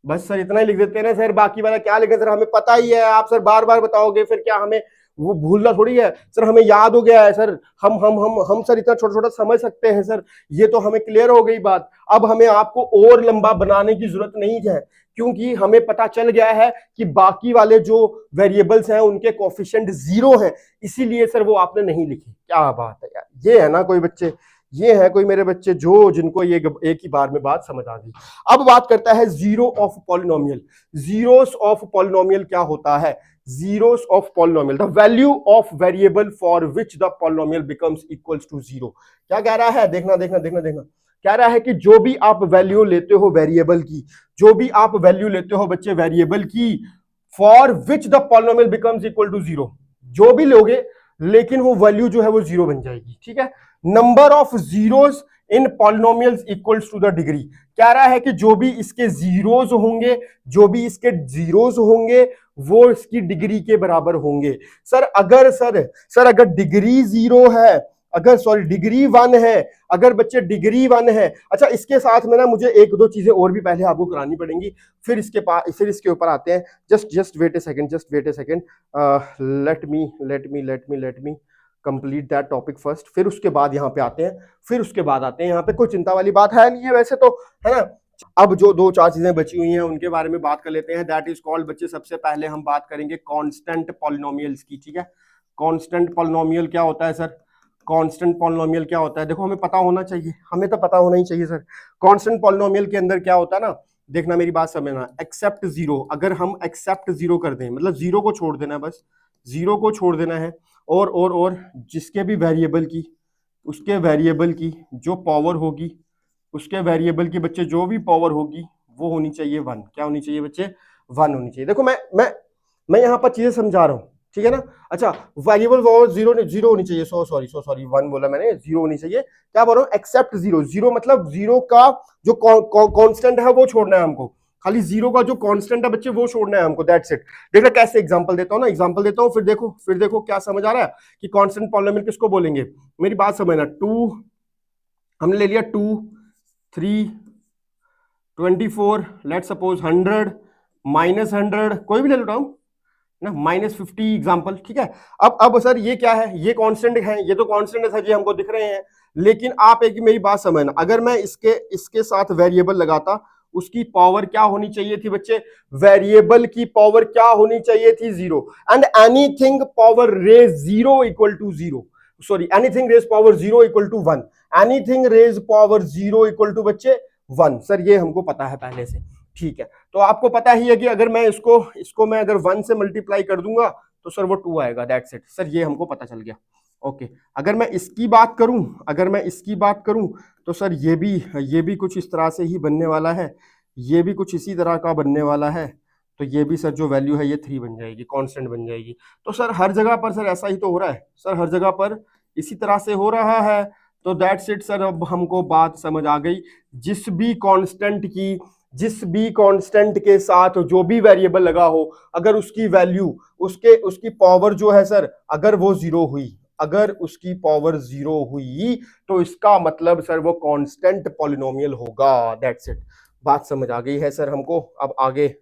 बस सर इतना ही लिख देते हैं ना सर, बाकी वाला क्या लिखे सर, हमें पता ही है। आप सर बार बार बताओगे फिर क्या हमें वो भूलना थोड़ी है सर, हमें याद हो गया है सर। हम सर इतना छोटा छोटा समझ सकते हैं सर, ये तो हमें क्लियर हो गई बात। अब हमें आपको और लंबा बनाने की जरूरत नहीं है, क्योंकि हमें पता चल गया है कि बाकी वाले जो वेरिएबल्स हैं उनके कोफिशिएंट 0 हैं, इसीलिए सर वो आपने नहीं लिखे। क्या बात है यार, ये है ना कोई बच्चे, ये है कोई मेरे बच्चे जो जिनको ये एक ही बार में बात समझ आ गई। अब बात करता है zero of polynomial. Zeros of polynomial क्या होता है? zeros of polynomial, the value of variable for which the polynomial becomes equals to 0। क्या कह रहा है? देखना देखना देखना देखना, कह रहा है कि जो भी आप वैल्यू लेते हो वेरिएबल की, जो भी आप वैल्यू लेते हो बच्चे वेरिएबल की, for which the polynomial becomes equal to 0, जो भी लोगे लेकिन वो वैल्यू जो है वो 0 बन जाएगी, ठीक है। Number of zeros in polynomials equals to the degree. कह रहा है कि जो भी इसके जीरोस होंगे, जो भी इसके जीरोस होंगे वो इसकी डिग्री के बराबर होंगे। सर अगर डिग्री 0 है, अगर सॉरी डिग्री 1 है, अगर बच्चे डिग्री 1 है, अच्छा इसके साथ में ना मुझे एक दो चीजें और भी पहले आपको करानी पड़ेंगी, फिर इसके ऊपर आते हैं। Just wait a second, let me complete that topic first, फिर उसके बाद यहाँ पे आते हैं, यहाँ पे कोई चिंता वाली बात है नहीं है वैसे तो, है ना। अब जो दो चार चीजें बची हुई हैं उनके बारे में बात कर लेते हैं। दैट इज कॉल्ड बच्चे, सबसे पहले हम बात करेंगे कांस्टेंट पॉलिनोमियल्स की, ठीक है। कांस्टेंट पॉलिनोमियल क्या होता है सर? कांस्टेंट पॉलिनोमियल क्या होता है? देखो हमें पता होना चाहिए, हमें तो पता होना ही चाहिए सर। कांस्टेंट पॉलिनोमियल के अंदर क्या होता है ना, देखना मेरी बात समझना, एक्सेप्ट 0, अगर हम एक्सेप्ट 0 कर दें, मतलब 0 को छोड़ देना है, बस 0 को छोड़ देना है, और जिसके भी वेरिएबल की, उसके वेरिएबल की जो पावर होगी, उसके वेरिएबल की बच्चे जो भी पावर होगी वो होनी चाहिए 1। क्या होनी चाहिए बच्चे? 1 होनी चाहिए। देखो मैं यहाँ पर चीजें समझा रहा हूँ, ठीक है ना। अच्छा वेरिएबल पावर 0 होनी चाहिए, सॉरी 1 बोला मैंने, 0 होनी चाहिए। क्या बोल रहा हूँ? एक्सेप्ट 0 मतलब 0 का जो कांस्टेंट है वो छोड़ना है हमको, खाली 0 का जो कांस्टेंट है बच्चे वो छोड़ना है हमको, दैट्स इट। देखना कैसे एग्जांपल देता हूँ ना, एग्जांपल देता हूँ, फिर देखो क्या समझ आ रहा है कि कांस्टेंट पॉलिनोमियल किसको बोलेंगे। मेरी बात समझना, 2 हमने ले लिया, 2 3 24, लेट सपोज 100 -100 कोई भी ले लो टर्म ना, -50 एग्जांपल, ठीक है। अब सर ये क्या है? ये कांस्टेंट है, ये तो कांस्टेंट है सर, ये हमको दिख रहे हैं। लेकिन आप एक मेरी बात समझना, अगर मैं इसके साथ वेरिएबल लगाता, उसकी पावर क्या होनी चाहिए थी बच्चे? वेरिएबल की पावर क्या होनी चाहिए थी? 0। And anything power raise 0 equal to 0, sorry anything raise power 0 equal to 1, anything raise power 0 equal to बच्चे 1। सर ये हमको पता है पहले से, ठीक है। तो आपको पता ही है कि अगर मैं इसको मैं अगर 1 से मल्टीप्लाई कर दूंगा तो सर वो 2 आएगा, दैट्स इट सर, ये हमको पता चल गया। ओके, अगर मैं इसकी बात करूं तो सर ये भी कुछ इस तरह से ही बनने वाला है, ये भी कुछ इसी तरह का बनने वाला है। तो ये भी सर जो वैल्यू है ये 3 बन जाएगी, कांस्टेंट बन जाएगी। तो सर हर जगह पर सर ऐसा ही तो हो रहा है सर, हर जगह पर इसी तरह से हो रहा है। तो दैट्स इट सर, अब हमको बात समझ आ गई। जिस भी कांस्टेंट के साथ जो भी वेरिएबल लगा हो, अगर उसकी वैल्यू उसकी पावर जो है सर, अगर वो 0 हुई, अगर उसकी पावर 0 हुई तो इसका मतलब सर वो कांस्टेंट पॉलिनोमियल होगा, दैट्स इट। बात समझ आ गई है सर हमको। अब आगे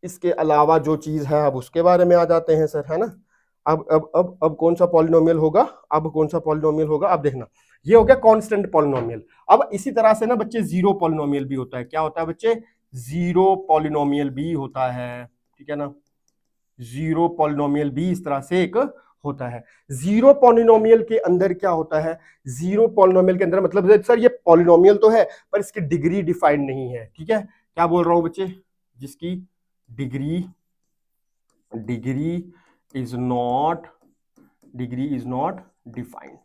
इसके अलावा जो चीज है अब उसके बारे में आ जाते हैं सर, है ना। अब कौन सा पॉलिनोमियल होगा? अब देखना, ये हो गया कांस्टेंट पॉलिनोमियल। अब इसी तरह से ना बच्चे जीरो पॉलिनोमियल भी होता है। क्या होता है बच्चे? जीरो पॉलिनोमियल भी होता है, ठीक है ना। जीरो पॉलिनोमियल भी इस तरह से एक होता है। जीरो पॉलिनोमियल के अंदर क्या होता है? जीरो पॉलिनोमियल के अंदर मतलब सर ये पॉलिनोमियल तो है पर इसकी डिग्री डिफाइंड नहीं है, ठीक है। क्या बोल रहा हूं बच्चे? जिसकी डिग्री इज नॉट डिफाइंड।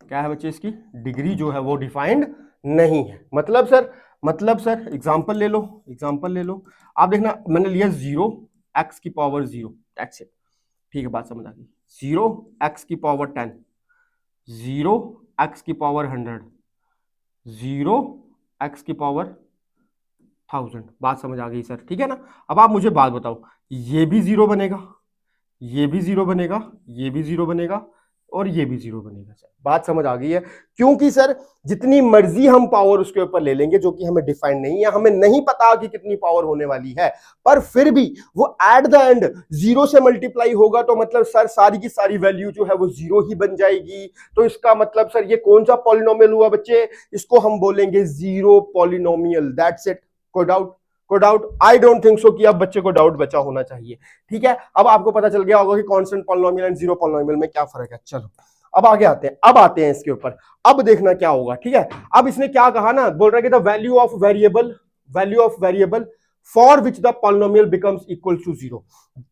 क्या है बच्चे? इसकी डिग्री जो है वो डिफाइंड नहीं है। मतलब सर एग्जांपल ले लो, आप देखना, मैंने लिया 0 x की पावर 0, दैट्स इट, ठीक है, बात समझ आ गई। 0 x की पावर 10, 0 x की पावर 100, 0 x की पावर 1000। बात समझ आ गई सर, ठीक है ना। अब आप मुझे बात बताओ, ये भी जीरो बनेगा, ये भी जीरो बनेगा, ये भी जीरो बनेगा, और ये भी जीरो बनेगा सर। बात समझ आ गई है, क्योंकि सर जितनी मर्जी हम पावर उसके ऊपर ले लेंगे जो कि हमें डिफाइन नहीं है, हमें नहीं पता कि कितनी पावर होने वाली है, पर फिर भी वो एट द एंड जीरो से मल्टीप्लाई होगा, तो मतलब सर सारी की सारी वैल्यू जो है वो जीरो ही बन जाएगी। तो इसका मतलब सर ये कौन सा पॉलिनोमियल हुआ बच्चे, इसको हम बोलेंगे जीरो पॉलिनोमियल। That's it. कोई डाउट? कोई doubt? I don't think so कि अब बच्चे को डाउट बचा होना चाहिए, ठीक है। अब आपको पता चल गया होगा कि constant polynomial and zero polynomial में क्या फर्क है। चलो अब आगे आते हैं, अब आते हैं इसके ऊपर। अब देखना क्या होगा, ठीक है। अब इसने क्या कहा ना, बोल रहा है कि the value of variable for which the polynomial becomes equal to zero.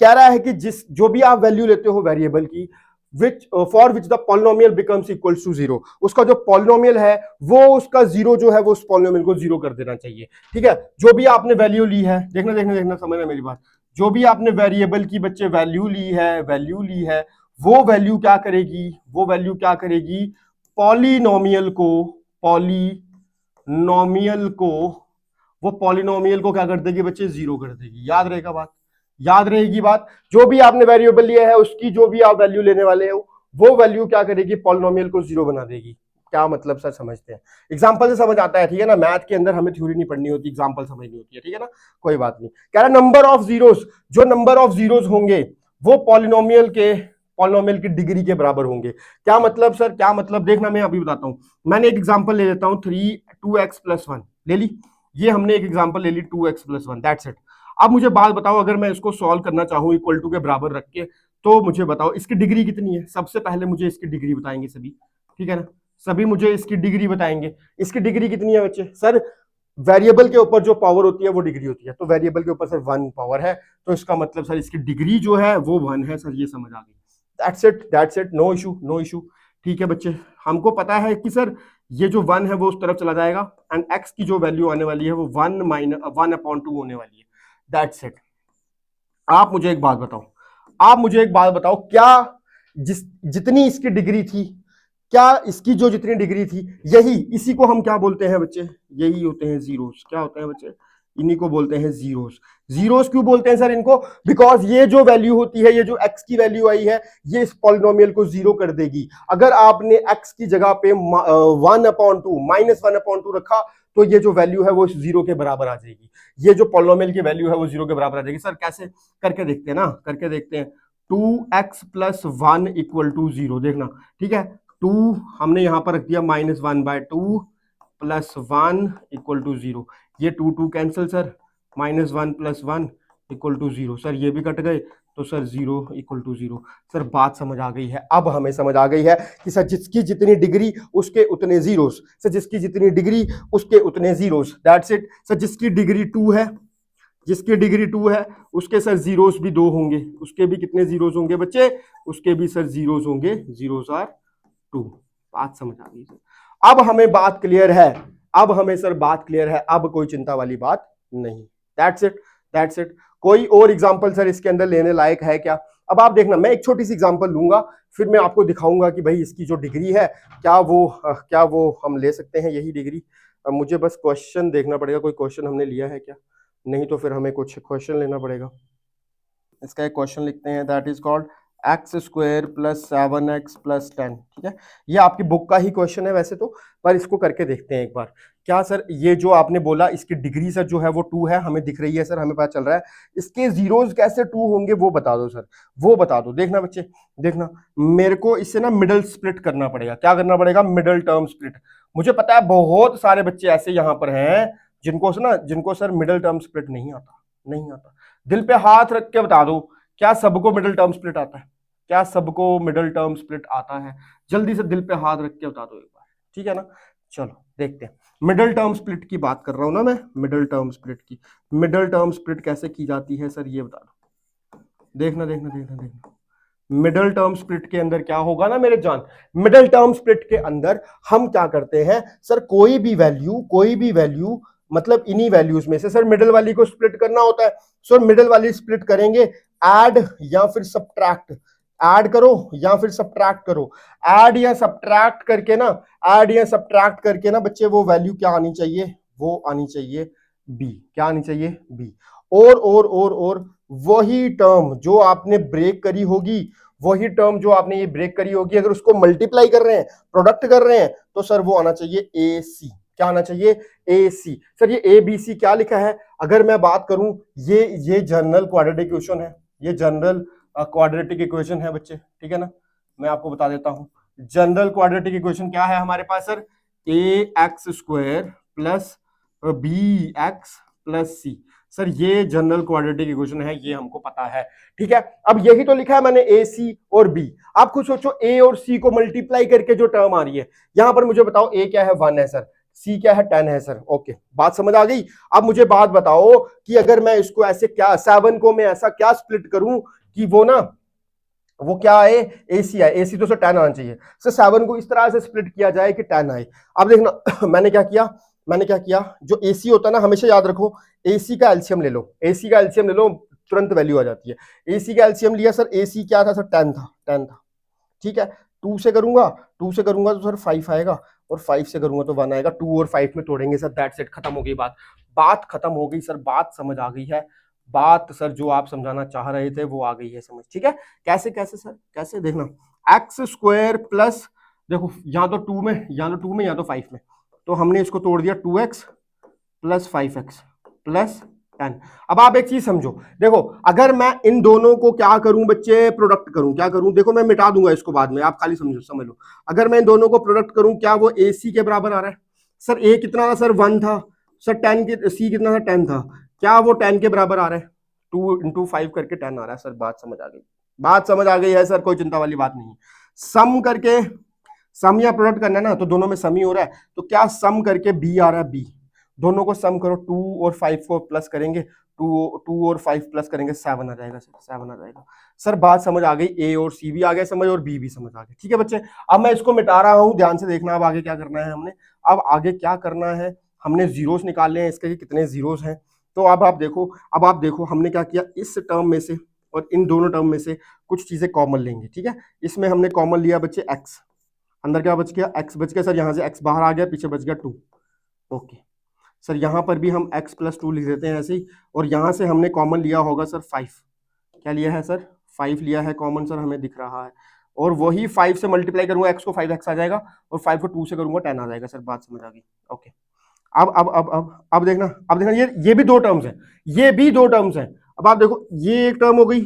कह रहा है कि जो भी आप वैल्यू लेते हो वेरिएबल की, for which the polynomial becomes equal to zero, उसका जो पॉलिनोमियल है वो उसका जीरो जो है वो उस पॉलिनोमियल को जीरो कर देना चाहिए, ठीक है। जो भी आपने वैल्यू ली है, देखना देखना देखना, समझना मेरी बात, जो भी आपने वेरिएबल की बच्चे वैल्यू ली है, वो वैल्यू क्या करेगी, पॉलिनोमियल को क्या कर देगी बच्चे, जीरो कर देगी। याद रहेगा बात, याद रहेगी बात। जो भी आपने वेरिएबल लिया है उसकी जो भी आप वैल्यू लेने वाले हो, वो वैल्यू क्या करेगी, पॉलिनोमियल को जीरो बना देगी। क्या मतलब सर, समझते हैं? एग्जांपल से समझ आता है, ठीक है ना। मैथ के अंदर हमें थ्योरी नहीं पढ़नी होती, एग्जांपल समझनी होती है, ठीक है ना। कोई बात नहीं। कह रहा नंबर ऑफ जीरोस, जो नंबर ऑफ जीरोस होंगे वो पॉलिनोमियल की डिग्री के बराबर होंगे। क्या मतलब सर, क्या मतलब, देखना मैं अभी बताता हूं। मैंने एक एग्जांपल ले लेता हूं, 2x+1 ले ली। ये हमने एक एग्जांपल ले ली 2x+1, दैट्स इट। अब मुझे बात बताओ, अगर मैं इसको सॉल्व करना चाहूं इक्वल टू के बराबर रख के, तो मुझे बताओ इसकी डिग्री कितनी है। सबसे पहले मुझे इसकी डिग्री बताएंगे सभी, ठीक है ना। सभी मुझे इसकी डिग्री बताएंगे। इसकी डिग्री कितनी है बच्चे? सर वेरिएबल के ऊपर जो पावर होती है वो डिग्री होती है, तो वेरिएबल के ऊपर सर 1 पावर है, तो इसका मतलब सर इसकी डिग्री जो है वो 1 है सर। ये समझ आ गई। That's it, no issue, no issue. ठीक है बच्चे, हमको पता है कि सर ये जो 1 है वो उस तरफ चला जाएगा, एंड x की जो वैल्यू आने वाली है वो 1/2 होने वाली है। That's it. आप मुझे एक बात बताओ, क्या जितनी इसकी डिग्री थी, क्या इसकी जो जितनी डिग्री थी, इसी को हम क्या बोलते हैं बच्चे, यही होते हैं जीरोस। क्या होते हैं बच्चे? इन्हीं को बोलते हैं जीरोस। जीरोस क्यों बोलते हैं सर इनको? बिकॉज ये जो वैल्यू होती है, ये जो x की वैल्यू आई है, ये इस पॉलिनोमियल को जीरो कर देगी। अगर आपने x की जगह पे 1/2 -1/2 रखा, तो ये जो वैल्यू है वो जीरो के बराबर आ जाएगी। ये जो पॉलिनोमियल की वैल्यू है वो जीरो के बराबर आ जाएगी। सर कैसे? करके देखते हैं ना, करके देखते हैं। 2x+1 = 0, देखना, ठीक है। 2 हमने यहां पर रख दिया -1/2 +1 = 0। ये 2 कैंसिल सर, -1 + 1 = 0। सर ये भी कट गए, तो सर 0 = 0। सर बात समझ आ गई है? अब हमें समझ आ गई है कि सर जिसकी जितनी डिग्री उसके उतने जीरोस, सर जिसकी जितनी डिग्री उसके उतने जीरोस। That's it. सर जिसकी डिग्री 2 है, उसके सर जीरोस भी 2 होंगे। उसके भी कितने जीरोस होंगे बच्चे? उसके भी सर जीरोस होंगे, जीरोस आर 2। बात समझ आ गई सर? अब हमें बात क्लियर है, अब कोई चिंता वाली बात नहीं। That's it. कोई और एग्जांपल सर इसके अंदर लेने लायक है क्या? अब आप देखना, मैं एक छोटी सी एग्जांपल लूंगा, फिर मैं आपको दिखाऊंगा कि भाई इसकी जो डिग्री है, क्या वो हम ले सकते हैं यही डिग्री। अब मुझे बस क्वेश्चन देखना पड़ेगा, कोई क्वेश्चन हमने लिया है क्या, नहीं तो फिर हमें कुछ क्वेश्चन लेना पड़ेगा। इसका एक क्वेश्चन लिखते हैं, that is called x² + 7x + 10, ठीक है। ये आपकी बुक का ही क्वेश्चन है वैसे तो, पर इसको करके देखते हैं एक बार। क्या सर ये जो आपने बोला इसकी डिग्री सर जो है वो 2 है, हमें दिख रही है सर, हमें पता चल रहा है। इसके जीरोस कैसे 2 होंगे वो बता दो सर, वो बता दो। देखना बच्चे, देखना, मेरे को इससे ना मिडल स्प्लिट करना पड़ेगा। क्या करना पड़ेगा? Middle term split. मुझे पता है बहुत सारे बच्चे ऐसे यहां पर हैं जिनको सर मिडल टर्म स्प्लिट नहीं आता। दिल पे हाथ रख के बता दो, क्या सबको मिडिल टर्म स्प्लिट आता है? क्या सबको मिडिल टर्म स्प्लिट आता है? जल्दी से दिल पे हाथ रख के बता दो एक बार, ठीक है ना। चलो देखते हैं। मिडिल टर्म स्प्लिट की बात कर रहा हूं ना मैं, मिडिल टर्म स्प्लिट की। मिडिल टर्म स्प्लिट कैसे की जाती है सर, ये बता दो। देखना देखना देखना देखना, मिडिल टर्म स्प्लिट के अंदर क्या होगा ना मेरे जान, मिडिल टर्म स्प्लिट के अंदर हम क्या करते हैं सर, कोई भी वैल्यू मतलब इन्हीं वैल्यूज में से सर मिडिल वाली को स्प्लिट करना होता है। सर मिडिल वाली स्प्लिट करेंगे ऐड या फिर सब्ट्रैक्ट। ऐड करो या फिर सब्ट्रैक्ट करो। ऐड या सब्ट्रैक्ट करके ना, ऐड या सब्ट्रैक्ट करके ना बच्चे वो वैल्यू क्या आनी चाहिए, वो आनी चाहिए बी। क्या आनी चाहिए, बी। और वही टर्म जो आपने ब्रेक करी होगी, वही टर्म जो आपने ये ब्रेक करी होगी, अगर उसको मल्टीप्लाई कर रहे हैं, प्रोडक्ट कर रहे हैं, तो सर वो आना चाहिए ए सी। क्या आना चाहिए, ए सी। सर ये ए बी सी क्या लिखा है, अगर मैं बात करूं, ये जनरल क्वाड्रेटिक इक्वेशन है, ये जनरल क्वाड्रेटिक इक्वेशन है बच्चे, ठीक है ना। मैं आपको बता देता हूं, जनरल क्वाड्रेटिक इक्वेशन क्या है हमारे पास sir, a x square plus b x plus c. Sir ये जनरल क्वाड्रेटिक इक्वेशन है, ये हमको पता है, ठीक है। अब यही तो लिखा है मैंने, ए सी और बी। आप खुद सोचो, ए और सी को मल्टीप्लाई करके जो टर्म आ रही है, यहां पर मुझे बताओ ए क्या है, 1 है सर, सी क्या है, 10 है सर। ओके, बात समझ आ गई। अब मुझे बात बताओ कि अगर मैं इसको ऐसे क्या, 7 को मैं ऐसा क्या स्प्लिट करूं कि वो ना, वो क्या आए, एसी आए। एसी तो सर 10 आना चाहिए। सर 7 को इस तरह से स्प्लिट किया जाए कि 10 आए। अब देखना मैंने क्या किया, जो एसी होता है ना, हमेशा याद रखो, एसी का एलसीएम ले लो, एसी का एलसीएम ले लो, तुरंत वैल्यू आ जाती है। एसी का एलसीएम लिया सर, एसी क्या था सर, 10 था, ठीक है। 2 से करूंगा तो सर 5 आएगा, और 5 से करूंगा तो 1 आएगा। 2 और 5 में तोड़ेंगे सर, दैट्स इट, खत्म हो गई बात खत्म हो गई सर, बात समझ आ गई है। बात सर जो आप समझाना चाह रहे थे वो आ गई है समझ, ठीक है। कैसे सर, कैसे देखना, एक्स स्क्वायर प्लस, देखो या तो 2 में या तो 5 में, तो हमने इसको तोड़ दिया 2x प्लस 5x प्लस 10। अब आप एक चीज समझो, देखो अगर मैं इन दोनों को क्या करूं बच्चे, प्रोडक्ट करूं, क्या करूं, देखो मैं मिटा दूंगा इसको बाद में, आप खाली समझ लो। अगर मैं इन दोनों को प्रोडक्ट करूं, क्या वो ए सी के बराबर आ रहा है। सर ए कितना था सर, 1 था। सर 10 के, सी कितना था, 10 था। क्या वो 10 के बराबर आ रहा है, 2 इंटू 5 करके 10 आ रहा है सर। बात समझ आ गई है सर, कोई चिंता वाली बात नहीं है। सम करके, सम या प्रोडक्ट करना है ना, तो दोनों में सम ही हो रहा है, तो क्या सम करके बी आ रहा है, बी। दोनों को सम करो, 2 और 5 को प्लस करेंगे, 2 और 5 प्लस करेंगे, 7 आ जाएगा सर, 7 आ जाएगा सर। बात समझ आ गई, ए और सी भी आ गया समझ, और बी भी समझ आ गया, ठीक है बच्चे। अब मैं इसको मिटा रहा हूं, ध्यान से देखना। अब आगे क्या करना है हमने, अब आगे क्या करना है, हमने जीरोस निकालने हैं इसके, कितने जीरोस हैं। तो अब आप देखो हमने क्या किया, इस टर्म में से और इन दोनों टर्म में से कुछ चीजें कॉमन लेंगे, ठीक है। इसमें हमने कॉमन लिया बच्चे एक्स, अंदर क्या बच गया, एक्स बच गया सर, यहां से एक्स बाहर आ गया, पीछे बच गया 2। ओके सर, यहां पर भी हम x प्लस 2 लिख देते हैं ऐसे ही, और यहां से हमने कॉमन लिया होगा सर 5। क्या लिया है सर, 5 लिया है कॉमन सर, हमें दिख रहा है। और वही 5 से मल्टीप्लाई करूंगा x को, 5x आ जाएगा, और 5 को 2 से करूंगा 10 आ जाएगा सर। बात समझ आ गई, ओके। अब देखना ये भी दो टर्म्स हैं, ये भी दो टर्म्स हैं। अब आप देखो, ये एक टर्म हो गई,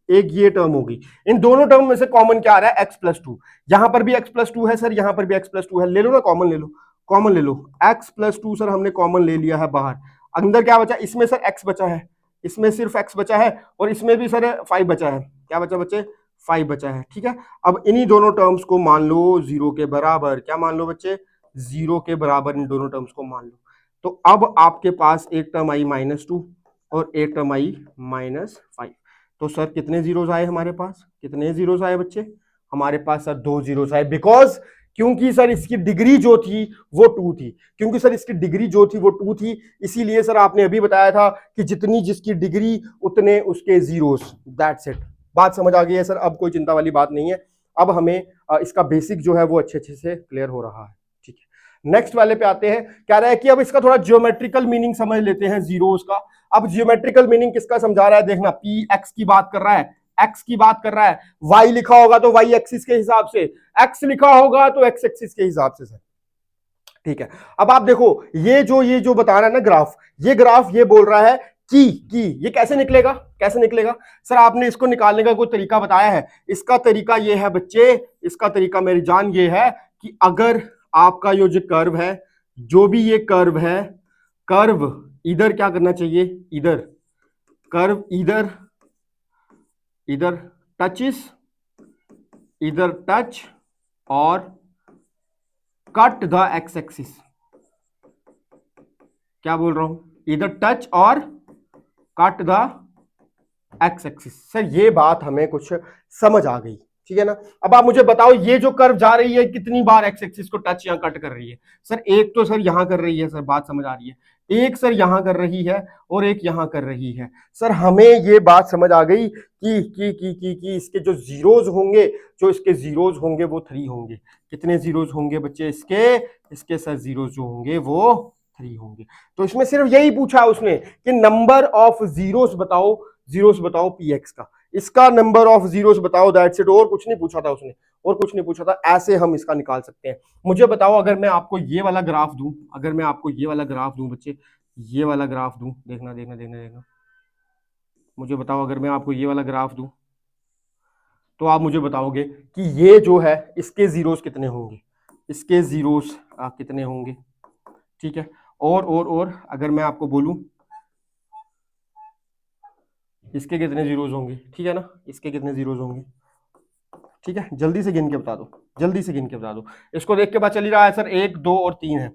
एक ये टर्म हो गई। इन दोनों टर्म में से कॉमन क्या आ रहा है, x प्लस 2। यहां पर भी x प्लस 2 है सर, यहां पर भी x प्लस 2 है, ले लो ना, कॉमन ले लो। x प्लस 2 सर हमने कॉमन ले लिया है बाहर। अंदर क्या बचा, इसमें सर x बचा है, इसमें सिर्फ x बचा है, और इसमें भी सर 5 बचा है। क्या बचा बच्चे, 5 बचा है, ठीक है। अब इन्हीं दोनों टर्म्स को मान लो 0 के बराबर। क्या मान लो बच्चे, 0 के बराबर इन दोनों टर्म्स को मान लो। तो अब आपके पास एक टर्म आई -2 और एक टर्म आई -5। तो सर कितने जीरोस आए हमारे पास, कितने जीरोस आए बच्चे, हमारे पास सर 2 जीरोस आए। बिकॉज, क्योंकि सर इसकी डिग्री जो थी वो 2 थी, क्योंकि सर इसकी डिग्री जो थी वो 2 थी, इसीलिए सर आपने अभी बताया था कि जितनी जिसकी डिग्री उतने उसके जीरोस, दैट्स इट। बात समझ आ गई है सर, अब कोई चिंता वाली बात नहीं है। अब हमें इसका बेसिक जो है वो अच्छे से क्लियर हो रहा है, ठीक है। नेक्स्ट वाले पे आते हैं, क्या रहा है कि अब इसका थोड़ा ज्योमेट्रिकल मीनिंग समझ लेते हैं जीरोस का। अब ज्योमेट्रिकल मीनिंग किसका समझा रहा है, देखना, पी एक्स की बात कर रहा है, एक्स की बात कर रहा है। वाई लिखा होगा तो वाई एक्सिस के हिसाब से, एक्स लिखा होगा तो एक्स एक्सिस के हिसाब से सर, ठीक है। अब आप देखो, ये जो बता रहा है ना ग्राफ, ये बोल रहा है कि ये कैसे निकलेगा सर, आपने इसको निकालने का कोई तरीका बताया है। इसका तरीका ये है बच्चे, इसका तरीका मेरी जान ये है कि अगर आपका जो कर्व है, जो भी ये कर्व है, कर्व इधर क्या करना चाहिए, इधर कर्व इधर टच और कट द एक्स एक्सिस। क्या बोल रहा हूं, इधर टच और cut the x axis. Sir ये बात हमें कुछ समझ आ गई, ठीक है ना। अब आप मुझे बताओ ये जो कर्व जा रही है कितनी बार एक्स एक्सिस को टच यहां कट कर रही है? सर एक तो सर यहां कर रही है, सर बात समझ आ रही है, एक सर यहां कर रही है और एक यहां कर रही है। सर हमें ये बात समझ आ गई कि इसके जो जीरोज होंगे, जो इसके जीरोज होंगे वो 3 होंगे। कितने जीरोज होंगे बच्चे इसके सर जीरोज जो होंगे वो 3 होंगे। तो इसमें सिर्फ यही पूछा उसने कि नंबर ऑफ जीरोस बताओ पी एक्स का, इसका नंबर ऑफ जीरोस बताओ, दैट्स इट। और कुछ नहीं पूछा था उसने, और कुछ नहीं पूछा था। ऐसे हम इसका निकाल सकते हैं। मुझे बताओ अगर मैं आपको ये वाला ग्राफ दूं, अगर मैं आपको ये वाला ग्राफ दूं बच्चे, ये वाला ग्राफ दूं, देखना देखना देखना देखना, मुझे बताओ अगर मैं आपको ये वाला ग्राफ दूं तो आप मुझे बताओगे कि ये जो है इसके जीरोस कितने होंगे, इसके जीरोस कितने होंगे, ठीक है। और अगर मैं आपको बोलूं इसके कितने जीरोस होंगे, ठीक है ना, इसके कितने जीरोस होंगे, ठीक है, जल्दी से गिन के बता दो, जल्दी से गिन के बता दो। इसको देख के बात चल ही रहा है सर 1 2 और 3 है,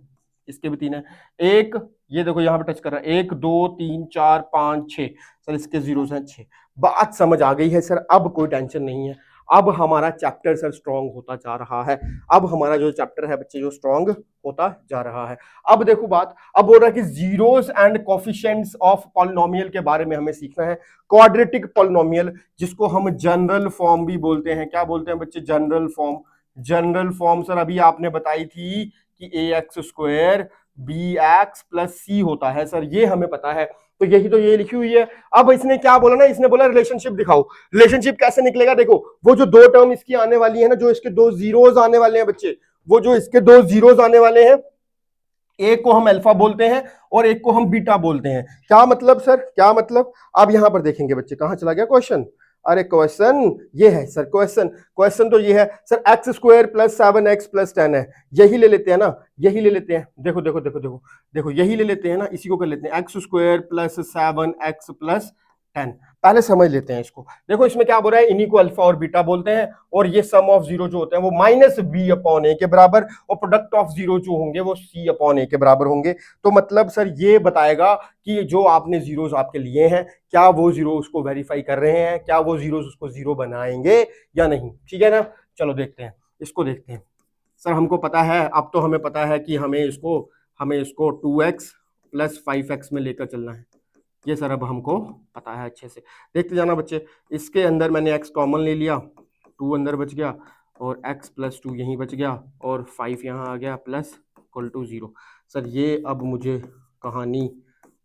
इसके भी 3 है। एक ये देखो यहां पे टच कर रहा है, 1 2 3 4 5 6, सर इसके जीरोस हैं 6। बात समझ आ गई है सर, अब कोई टेंशन नहीं है। अब हमारा चैप्टर सर स्ट्रांग होता जा रहा है। अब हमारा जो चैप्टर है बच्चे जो स्ट्रांग होता जा रहा है। अब देखो बात, अब बोल रहा है कि zeros and coefficients of polynomial के बारे में हमें सीखना है। क्वाड्रेटिक पॉलिनोमियल, जिसको हम जनरल फॉर्म भी बोलते हैं, क्या बोलते हैं बच्चे, general form. General form sir अभी आपने बताई थी कि a x square b x plus c होता है, सर ये हमें पता है। तो यही तो ये लिखी हुई है। अब इसने क्या बोला ना, इसने बोला रिलेशनशिप दिखाओ। रिलेशनशिप कैसे निकलेगा, देखो वो जो 2 टर्म इसकी आने वाली है ना, जो इसके 2 जीरोस आने वाले हैं बच्चे, वो जो इसके 2 जीरोस आने वाले हैं, एक को हम अल्फा बोलते हैं और एक को हम बीटा बोलते हैं। क्या मतलब सर, क्या मतलब? अब यहां पर देखेंगे बच्चे, कहां चला गया क्वेश्चन, अरे क्वेश्चन ये है सर, क्वेश्चन तो ये है sir, x square plus 7x plus 10 है, यही ले लेते हैं ना, यही ले लेते हैं। देखो देखो देखो देखो देखो, यही ले लेते हैं ना, इसी को कर लेते हैं, x square plus 7x plus 10। पहले समझ लेते हैं इसको। देखो इसमें क्या बोल रहा है, इन्हीं को अल्फा और बीटा बोलते हैं, और ये सम ऑफ जीरो जो होते हैं वो माइनस बी अपॉन ए के बराबर, और प्रोडक्ट ऑफ जीरो जो होंगे वो सी अपॉन ए के बराबर होंगे। तो मतलब सर ये बताएगा कि जो आपने जीरोस आपके लिए हैं, क्या वो जीरो उसको वेरीफाई कर रहे हैं, क्या वो जीरोस उसको जीरो बनाएंगे या नहीं, ठीक है ना। चलो देखते हैं, इसको देखते हैं। सर हमको पता है, अब तो हमें पता है कि हमें इसको 2x प्लस 5x में लेकर चलना है। ये सर अब हमको पता है अच्छे से। देखते जाना बच्चे, इसके अंदर मैंने x कॉमन ले लिया, 2 अंदर बच गया, और x प्लस 2 यहीं बच गया, और 5 यहाँ आ गया, प्लस इक्वल टू 0। सर ये अब मुझे कहानी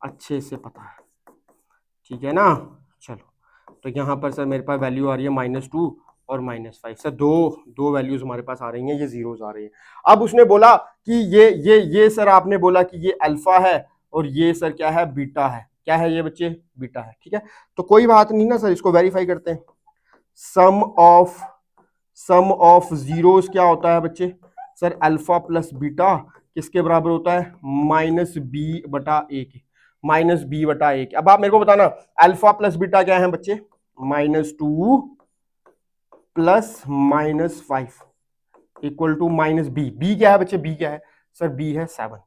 अच्छे से पता है, ठीक है ना। चलो तो यहाँ पर सर मेरे पास वैल्यू आ रही है -2 और -5। सर दो वैल्यूज हमारे पास आ रही हैं, ये जीरोस आ रही हैं। अब उसने बोला कि ये सर आपने बोला कि ये अल्फा है और ये सर क्या है, बीटा है। क्या है ये बच्चे, बीटा है, ठीक है। तो कोई बात नहीं ना सर, इसको वेरीफाई करते हैं। सम ऑफ जीरोस क्या होता है बच्चे, सर अल्फा प्लस बीटा किसके बराबर होता है, -b/a के, -b/a के। अब आप मेरे को बताना अल्फा प्लस बीटा क्या है बच्चे, -2 plus -5 equal to -b। B क्या है बच्चे, बी क्या है सर, बी है 7,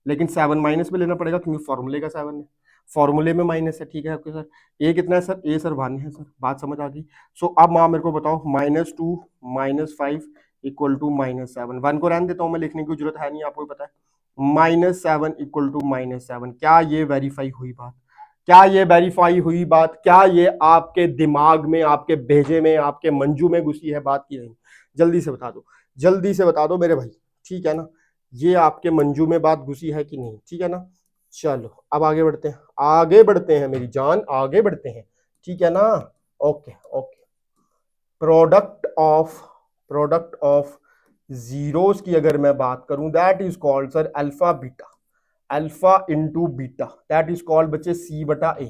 लेकिन 7 माइनस में लेना पड़ेगा क्योंकि फॉर्मूले का 7 है, फॉर्मूले में माइनस है, ठीक है आपके सर। ए कितना है सर, ए सर 1 है सर, बात समझ आ गई। सो अब माँ मेरे को बताओ -2 -5 इक्वल टू -7, 1 को रहने देता हूँ मैं, लिखने की जरूरत है नहीं, आपको पता है। -7 इक्वल टू -7, क्या ये वेरीफाई हुई बात, क्या ये वेरीफाई हुई बात, क्या ये आपके दिमाग में, आपके भेजे में, आपके मंजू में घुसी है बात की नहीं? जल्दी से बता दो, जल्दी से बता दो मेरे भाई, ठीक है ना। ये आपके मंजू में बात घुसी है कि नहीं, ठीक है ना। चलो अब आगे बढ़ते हैं, आगे बढ़ते हैं मेरी जान, आगे बढ़ते हैं, ठीक है ना। Okay okay, product of zeros की अगर मैं बात करूं, that is called sir alpha beta, alpha into beta, that is called बच्चे c/a।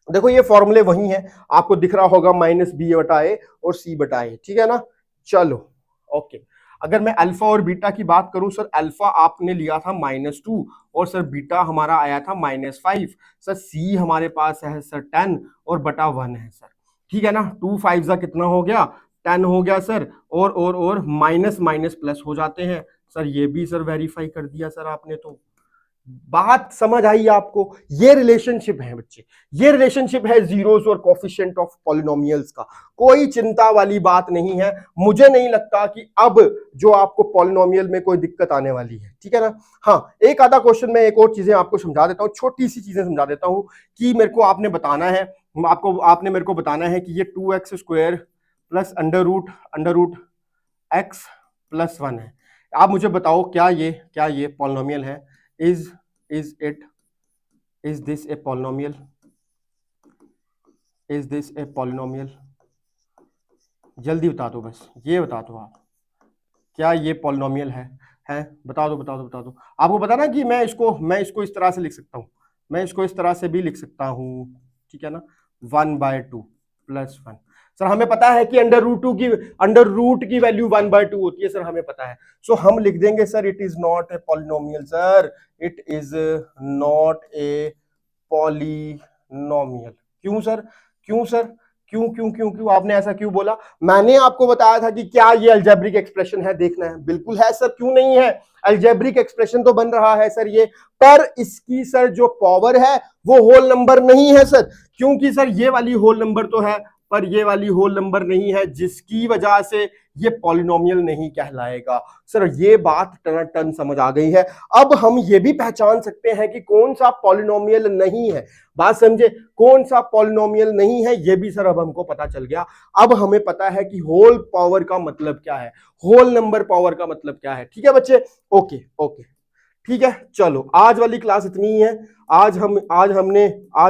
देखो ये फॉर्मूले वही हैं, आपको दिख रहा होगा -b/a और c/a, ठीक है ना। चलो ओके, अगर मैं अल्फा और बीटा की बात करूं, सर अल्फा आपने लिया था -2 और सर बीटा हमारा आया था -5। सर सी हमारे पास है सर 10 और बटा 1 है सर, ठीक है ना। 2 5 जा कितना हो गया, 10 हो गया सर, और माइनस माइनस प्लस हो जाते हैं सर, ये भी सर वेरीफाई कर दिया सर आपने। तो बात समझ आई आपको? ये रिलेशनशिप है बच्चे, ये रिलेशनशिप है जीरोस और कोफिशिएंट ऑफ पॉलिनोमियल्स का। कोई चिंता वाली बात नहीं है। मुझे नहीं लगता कि अब जो आपको पॉलिनोमियल में कोई दिक्कत आने वाली है, ठीक है ना। हाँ, एक आधा क्वेश्चन में एक और चीजें आपको समझा देता हूं, छोटी सी चीजें समझा देता हूं कि मेरे को आपने बताना है, आपने मेरे को बताना है कि ये 2x² plus under root x plus 1 है। आप मुझे बताओ क्या ये पॉलिनोमियल है? Is this a polynomial? Is this a polynomial? जल्दी बता दो, बस ये बता दो आप, क्या ये पॉलिनोमियल है? बता दो। आपको पता ना कि मैं इसको इस तरह से लिख सकता हूं, मैं इसको इस तरह से भी लिख सकता हूं, ठीक है ना, 1/2 प्लस 1। सर हमें पता है कि अंडर रूट की वैल्यू 1/2 होती है, सर हमें पता है। सो हम लिख देंगे sir it is not a polynomial, sir it is not a polynomial. क्यों सर? क्यों आपने ऐसा क्यों बोला? मैंने आपको बताया था कि क्या ये अलजेब्रिक एक्सप्रेशन है, देखना है। बिल्कुल है सर, क्यों नहीं है? अलजेब्रिक एक्सप्रेशन तो बन रहा है सर ये, पर इसकी सर जो पावर है वो होल नंबर नहीं है सर, क्योंकि सर ये वाली होल नंबर तो है पर ये वाली होल नंबर नहीं है, जिसकी वजह से ये पॉलिनोमियल नहीं कहलाएगा। सर ये बात टन समझ आ गई है। अब हम ये भी पहचान सकते हैं कि कौन सा पॉलिनोमियल नहीं है। बात समझे? कौन सा पॉलिनोमियल नहीं है ये भी सर अब हमको पता चल गया। अब हमें पता है कि होल पावर का मतलब क्या है, होल नंबर पावर का मतलब क्या है। ठीक है बच्चे? ओके ठीक है, चलो आज वाली क्लास इतनी ही है। आज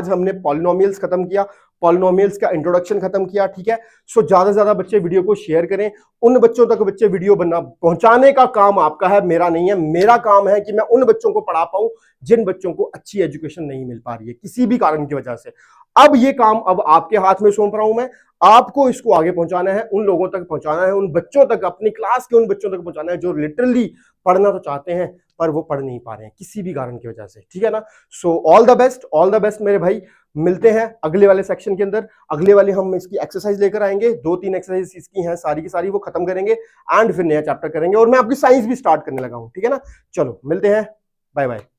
हमने पॉलिनोमियल्स खत्म किया, पॉलिनोमियल्स का इंट्रोडक्शन खत्म किया, ठीक है। सो ज्यादा से ज्यादा बच्चे वीडियो को शेयर करें, उन बच्चों तक बच्चे वीडियो बनना पहुंचाने का काम आपका है, मेरा नहीं है। मेरा काम है कि मैं उन बच्चों को पढ़ा पाऊं जिन बच्चों को अच्छी एजुकेशन नहीं मिल पा रही है किसी भी कारण की वजह से। अब ये काम अब आपके हाथ में सौंप रहा हूं मैं, आपको इसको आगे पहुंचाना है, उन लोगों तक पहुंचाना है, उन बच्चों तक, अपनी क्लास के उन बच्चों तक पहुंचाना है जो लिटरली पढ़ना तो चाहते हैं पर वो पढ़ नहीं पा रहे हैं किसी भी कारण की वजह से, ठीक है ना। सो ऑल द बेस्ट मेरे भाई। मिलते हैं अगले वाले सेक्शन के अंदर। अगले वाले हम इसकी एक्सरसाइज लेकर आएंगे, 2-3 एक्सरसाइज इसकी हैं, सारी की सारी वो खत्म करेंगे एंड फिर नया चैप्टर करेंगे, और मैं आपकी साइंस भी स्टार्ट करने लगा हूं, ठीक है ना। चलो मिलते हैं, बाय बाय।